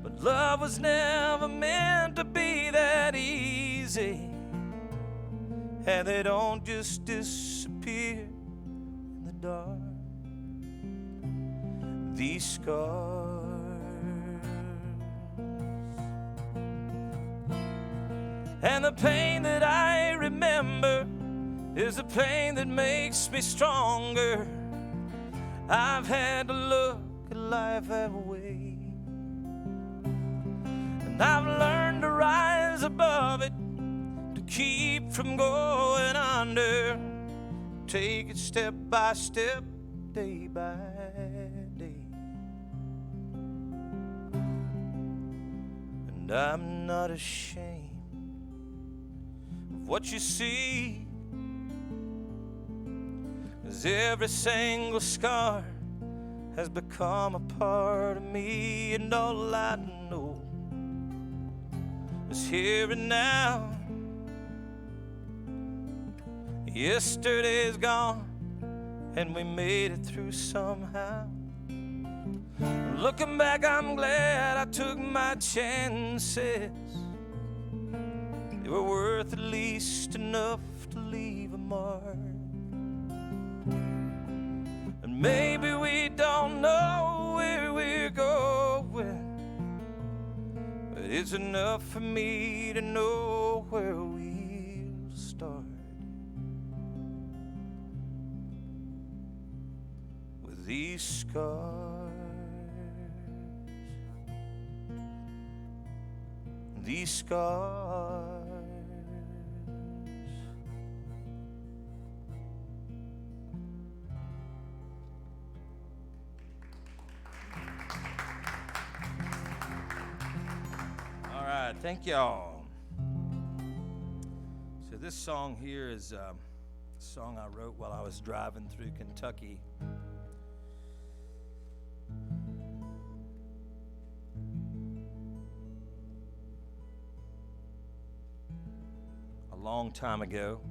S6: but love was never meant to be that easy. And they don't just disappear in the dark. These scars, and the pain that I remember is the pain that makes me stronger. I've had to look at life that way, and I've learned to rise above it, to keep from going under. Take it step by step, day by day. And I'm not ashamed what you see. 'Cause every single scar has become a part of me, and all I know is here and now. Yesterday's gone, and we made it through somehow. Looking back, I'm glad I took my chances. They were worth at least enough to leave a mark. And maybe we don't know where we're going, but it's enough for me to know where we'll start. With these scars, these scars. All right, thank y'all. So this song here is a song I wrote while I was driving through Kentucky. A long time ago.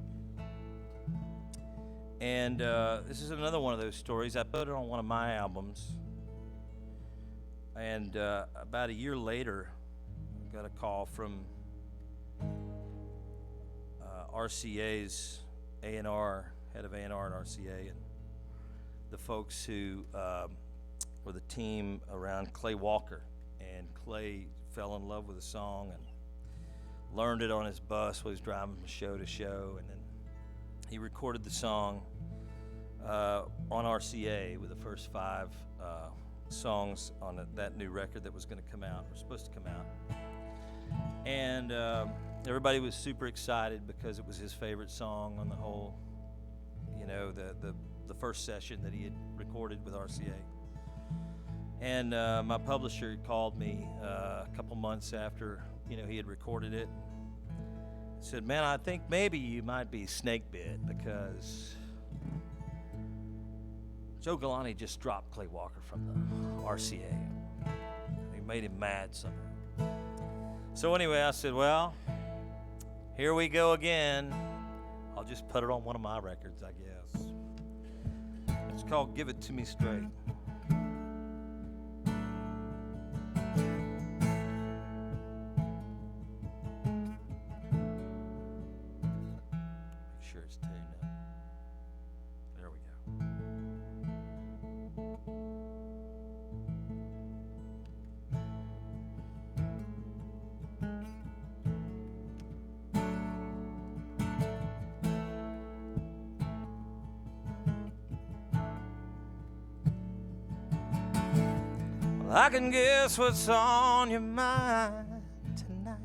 S6: And this is another one of those stories. I put it on one of my albums. And about a year later, I got a call from RCA's A&R, head of A&R at RCA, and the folks who were the team around Clay Walker. And Clay fell in love with the song and learned it on his bus while he was driving from show to show, and then he recorded the song on RCA with the first 5 songs on that new record that was going to come out, or supposed to come out. And everybody was super excited because it was his favorite song on the whole, you know, the first session that he had recorded with RCA. And my publisher called me a couple months after, you know, he had recorded it. Said, man, I think maybe you might be snake bit because Joe Galante just dropped Clay Walker from the RCA. He made him mad somehow. So anyway, I said, well, here we go again. I'll just put it on one of my records, I guess. It's called Give It To Me Straight. I can guess what's on your mind tonight.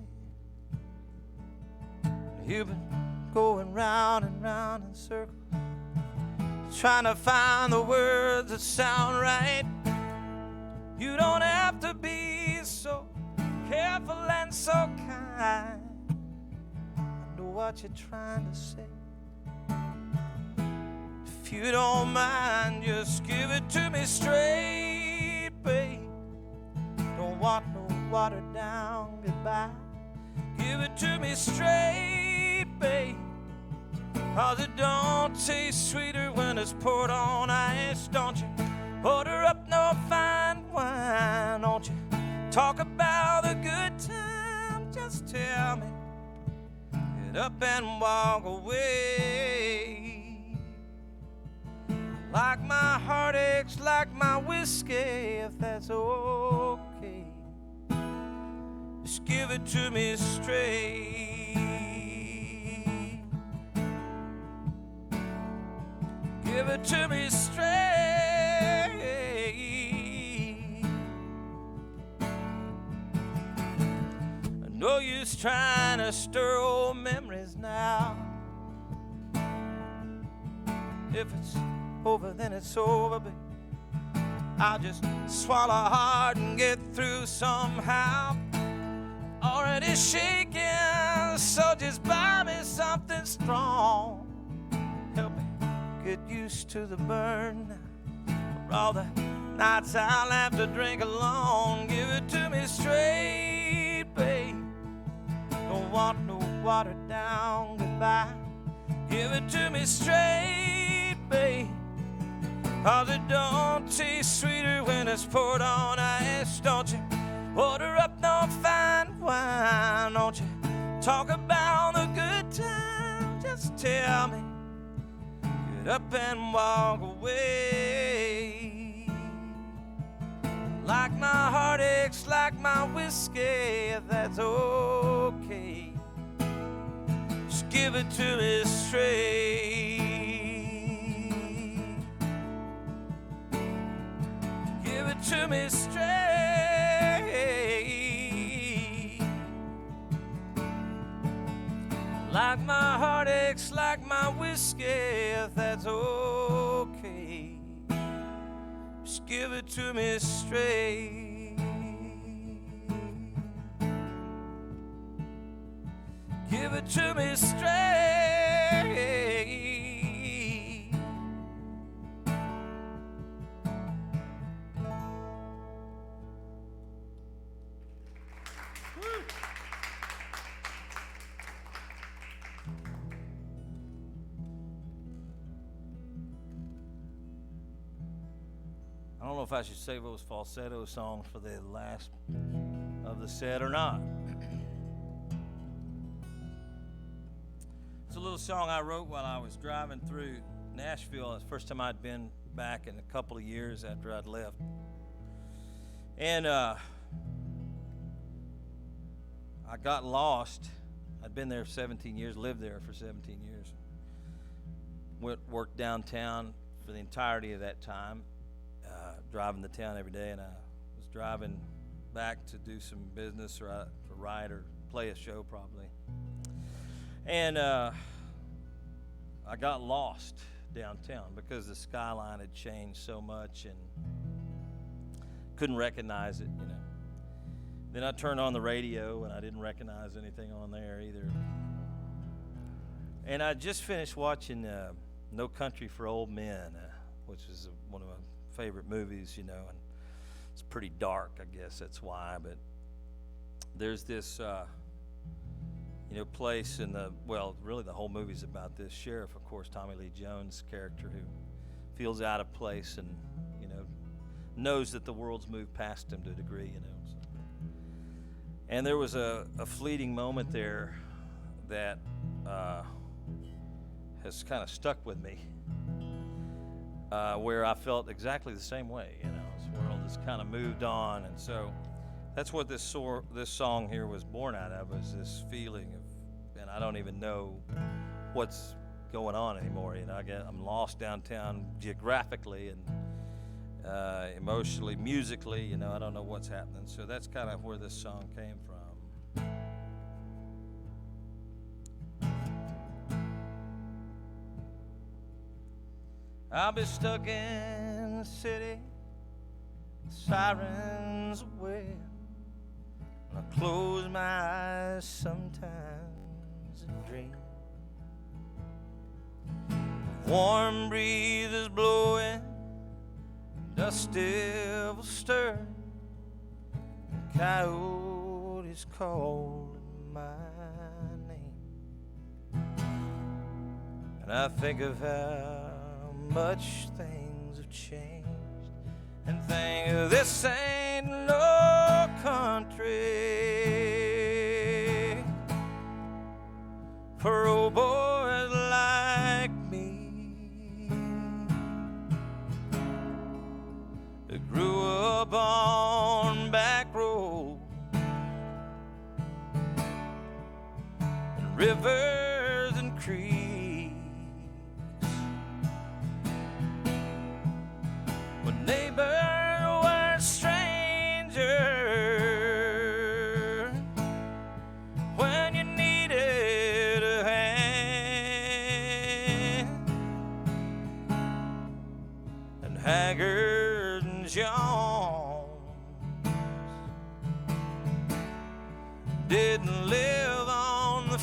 S6: You've been going round and round in circles, trying to find the words that sound right. You don't have to be so careful and so kind. I know what you're trying to say. If you don't mind, just give it to me straight, babe. Don't want no watered down goodbye. Give it to me straight, babe. 'Cause it don't taste sweeter when it's poured on ice. Don't you order up no fine wine. Don't you talk about a good time. Just tell me, get up and walk away. Like my heartaches, like my whiskey, if that's okay. Just give it to me straight. Give it to me straight. No use trying to stir old memories now. If it's over, then it's over, babe. I'll just swallow hard and get through somehow. Already shaking So just buy me something strong. Help me get used to the burn. For all the nights I'll have to drink alone. Give it to me straight, babe. Don't want no watered down goodbye. Give it to me straight, babe. 'Cause it don't taste sweeter when it's poured on ice. Don't you order up no fine wine. Don't you talk about the good time. Just tell me, get up and walk away. Like my heart aches, like my whiskey, if that's okay. Just give it to me straight. Give it to me straight. Like my heart aches, like my whiskey, if that's okay. Just give it to me straight. Give it to me straight. I don't know if I should save those falsetto songs for the last of the set or not. It's a little song I wrote while I was driving through Nashville. It's the first time I'd been back in a couple of years after I'd left. And I got lost. I'd been there 17 years, lived there for 17 years. Worked downtown for the entirety of that time. Driving the town every day, and I was driving back to do some business or to write or play a show probably. And I got lost downtown because the skyline had changed so much and couldn't recognize it, you know. Then I turned on the radio and I didn't recognize anything on there either. And I just finished watching No Country for Old Men, which is one of my favorite movies, you know, and it's pretty dark, I guess that's why. But there's this, place in really the whole movie's about this sheriff, of course, Tommy Lee Jones' character, who feels out of place and, knows that the world's moved past him to a degree, So. And there was a fleeting moment there that has kind of stuck with me. Where I felt exactly the same way, This world has kind of moved on, and so that's what this song here was born out of, was this feeling of, and I don't even know what's going on anymore. I'm lost downtown geographically and emotionally, musically. I don't know what's happening. So that's kind of where this song came from. I'll be stuck in the city, sirens wail. I close my eyes sometimes and dream. Warm breeze is blowing, dust devils stir, and coyotes calling my name. And I think of how much things have changed, and think this ain't no country for old boys like me that grew up on back roads and rivers and creeks. Neighbors were strangers when you needed a hand, and Haggard and Jones didn't live on the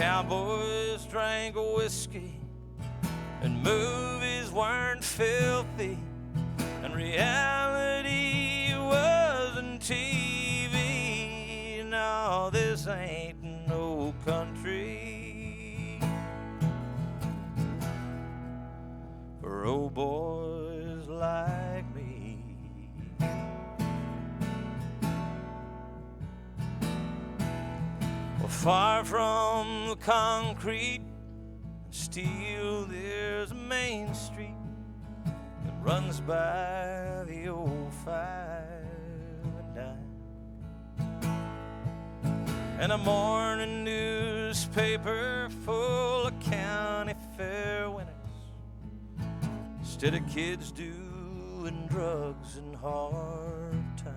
S2: cowboys drank whiskey and movies weren't filthy and reality wasn't TV. No, this ain't no country for old boys like me. Well, far from the concrete and steel, there's a main street that runs by the old 5 and dime, and a morning newspaper full of county fair winners instead of kids doing drugs and hard time.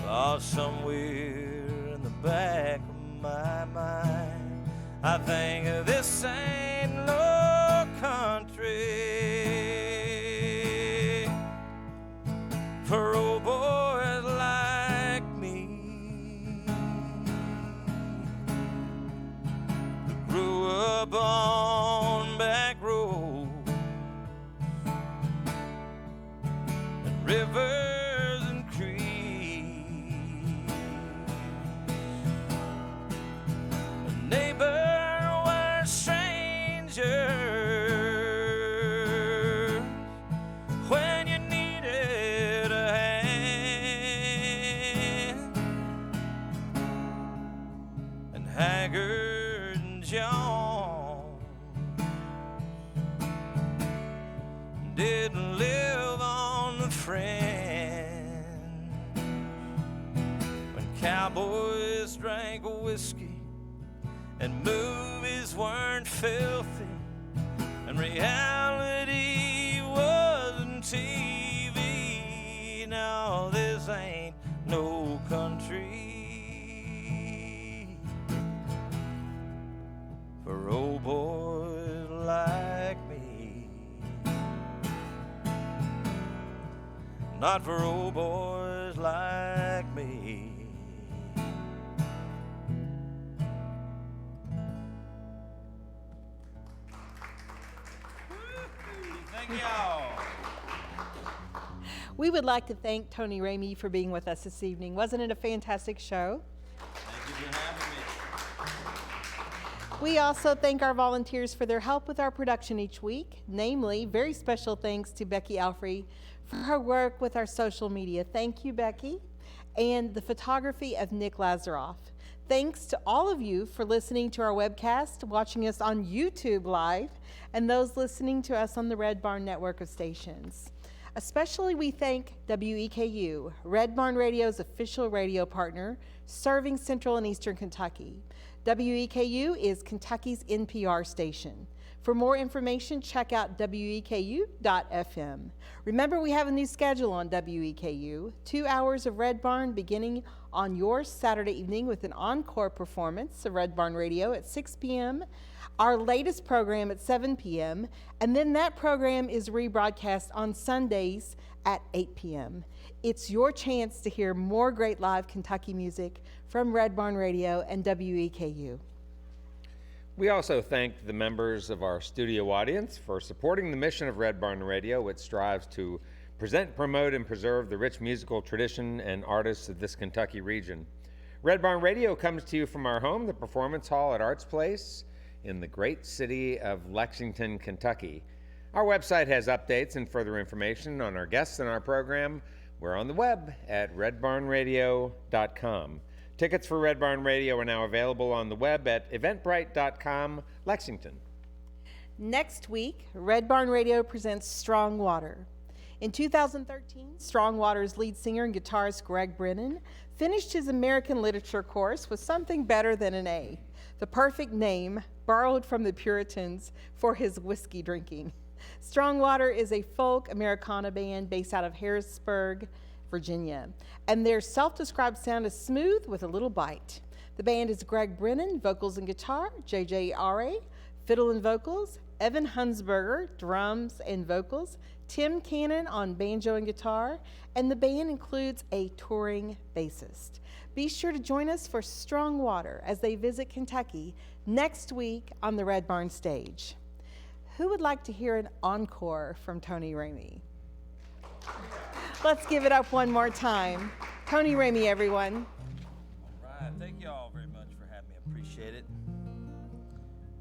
S2: Oh, somewhere in the back of my mind, I think this ain't no country for old boys like me, who grew up on back roads and rivers and creeks. A neighbor were strangers when you needed a hand, and Haggard and John didn't live on the friends. When cowboys drank whiskey and movies weren't filthy and reality wasn't TV. Now this ain't no country for old boys like me, not for old boys like me. Thank y'all.
S1: We would like to thank Tony Ramey for being with us this evening. Wasn't it a fantastic show?
S2: Thank you for having me.
S1: We also thank our volunteers for their help with our production each week. Namely, very special thanks to Becky Alfrey for her work with our social media. Thank you, Becky. And the photography of Nick Lazaroff. Thanks to all of you for listening to our webcast, watching us on YouTube Live, and those listening to us on the Red Barn network of stations. Especially we thank WEKU, Red Barn Radio's official radio partner, serving Central and Eastern Kentucky. WEKU is Kentucky's NPR station. For more information, check out weku.fm. Remember, we have a new schedule on WEKU, 2 hours of Red Barn beginning on your Saturday evening with an encore performance of Red Barn Radio at 6 p.m., our latest program at 7 p.m., and then that program is rebroadcast on Sundays at 8 p.m. It's your chance to hear more great live Kentucky music from Red Barn Radio and WEKU.
S5: We also thank the members of our studio audience for supporting the mission of Red Barn Radio, which strives to present, promote, and preserve the rich musical tradition and artists of this Kentucky region. Red Barn Radio comes to you from our home, the Performance Hall at Arts Place in the great city of Lexington, Kentucky. Our website has updates and further information on our guests and our program. We're on the web at redbarnradio.com. Tickets for Red Barn Radio are now available on the web at eventbrite.com, Lexington.
S1: Next week, Red Barn Radio presents Strong Water. In 2013, Strong Water's lead singer and guitarist Greg Brennan finished his American literature course with something better than an A, the perfect name borrowed from the Puritans for his whiskey drinking. Strong Water is a folk Americana band based out of Harrisburg, Virginia, and their self-described sound is smooth with a little bite. The band is Greg Brennan, vocals and guitar, J.J. Are, fiddle and vocals, Evan Hunsberger, drums and vocals, Tim Cannon on banjo and guitar, and the band includes a touring bassist. Be sure to join us for Strong Water as they visit Kentucky next week on the Red Barn stage. Who would like to hear an encore from Tony Ramey? Let's give it up one more time. Tony Ramey, everyone.
S6: All right, thank you all very much for having me. I appreciate it.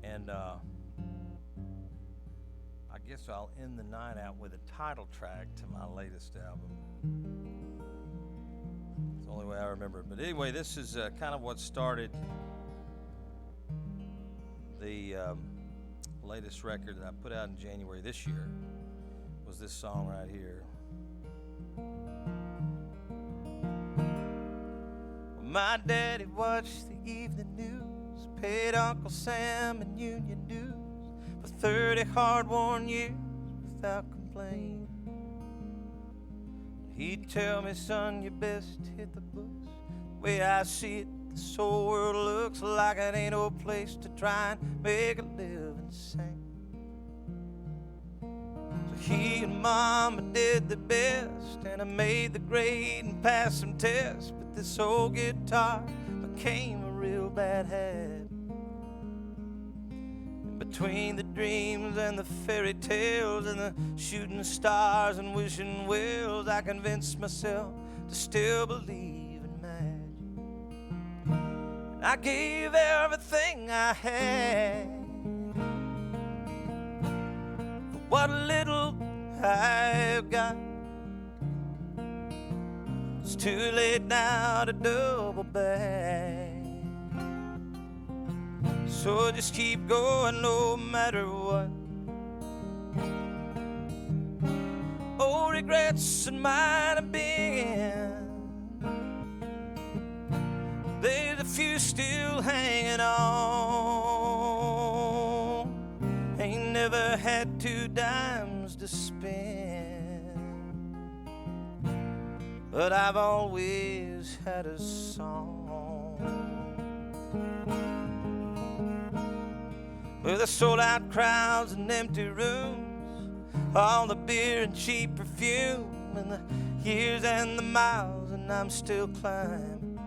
S6: And I guess I'll end the night out with a title track to my latest album. It's the only way I remember it. But anyway, this is kind of what started the latest record that I put out in January this year. Was this song right here. My daddy watched the evening news, paid Uncle Sam and union dues for 30 hard-worn years without complaint. He'd tell me, son, you best hit the books. The way I see it, this whole world looks like it ain't no place to try and make a living sane. So he and Mama did their best, and I made the grade and passed some tests. But this old guitar became a real bad habit. And between the dreams and the fairy tales and the shooting stars and wishing wells, I convinced myself to still believe in magic. And I gave everything I had for what little I've got. It's too late now to double back. So just keep going no matter what. Oh, regrets it might have been. There's a few still hanging on. Ain't never had 2 dimes to spend, but I've always had a song. With the sold-out crowds and empty rooms, all the beer and cheap perfume, and the years and the miles, and I'm still climbing.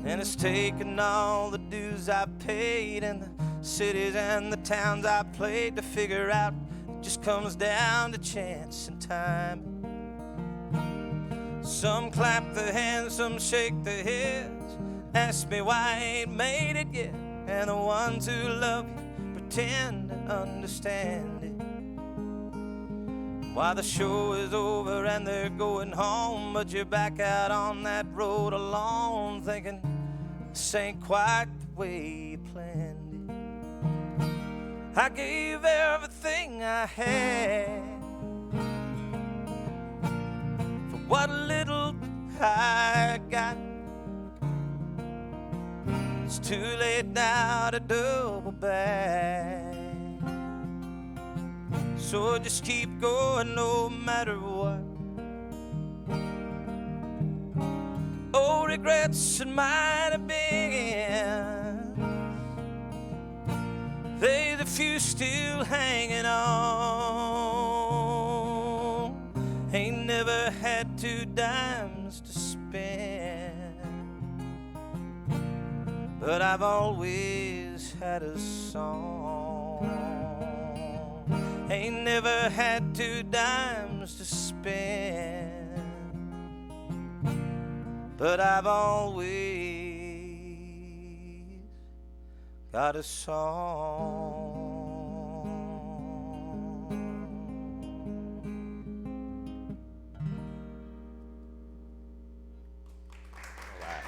S6: And it's taken all the dues I paid and the cities and the towns I played to figure out it just comes down to chance and time. Some clap their hands, some shake their heads, ask me why I ain't made it yet. And the ones who love you pretend to understand it. Why the show is over and they're going home, but you're back out on that road alone, thinking this ain't quite the way you planned it. I gave everything I had for what little I got. It's too late now to double back. So just keep going no matter what. Oh, regrets it might have been. There's a few still hanging on. Ain't never had 2 dimes to spend, but I've always had a song. Ain't never had 2 dimes to spend, but I've always got a song.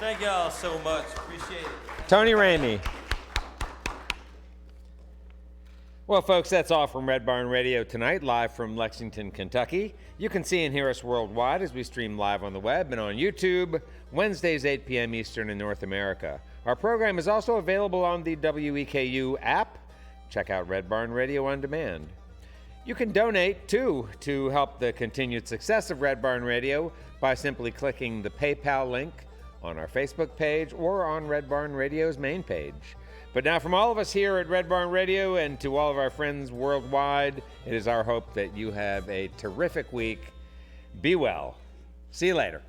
S6: Thank y'all so much. Appreciate it.
S7: Tony Ramey. Well, folks, that's all from Red Barn Radio tonight, live from Lexington, Kentucky. You can see and hear us worldwide as we stream live on the web and on YouTube, Wednesdays, 8 p.m. Eastern in North America. Our program is also available on the WEKU app. Check out Red Barn Radio on demand. You can donate, too, to help the continued success of Red Barn Radio by simply clicking the PayPal link on our Facebook page or on Red Barn Radio's main page.
S5: But now, from all of us here at Red Barn Radio and to all of our friends worldwide, it is our hope that you have a terrific week. Be well. See you later.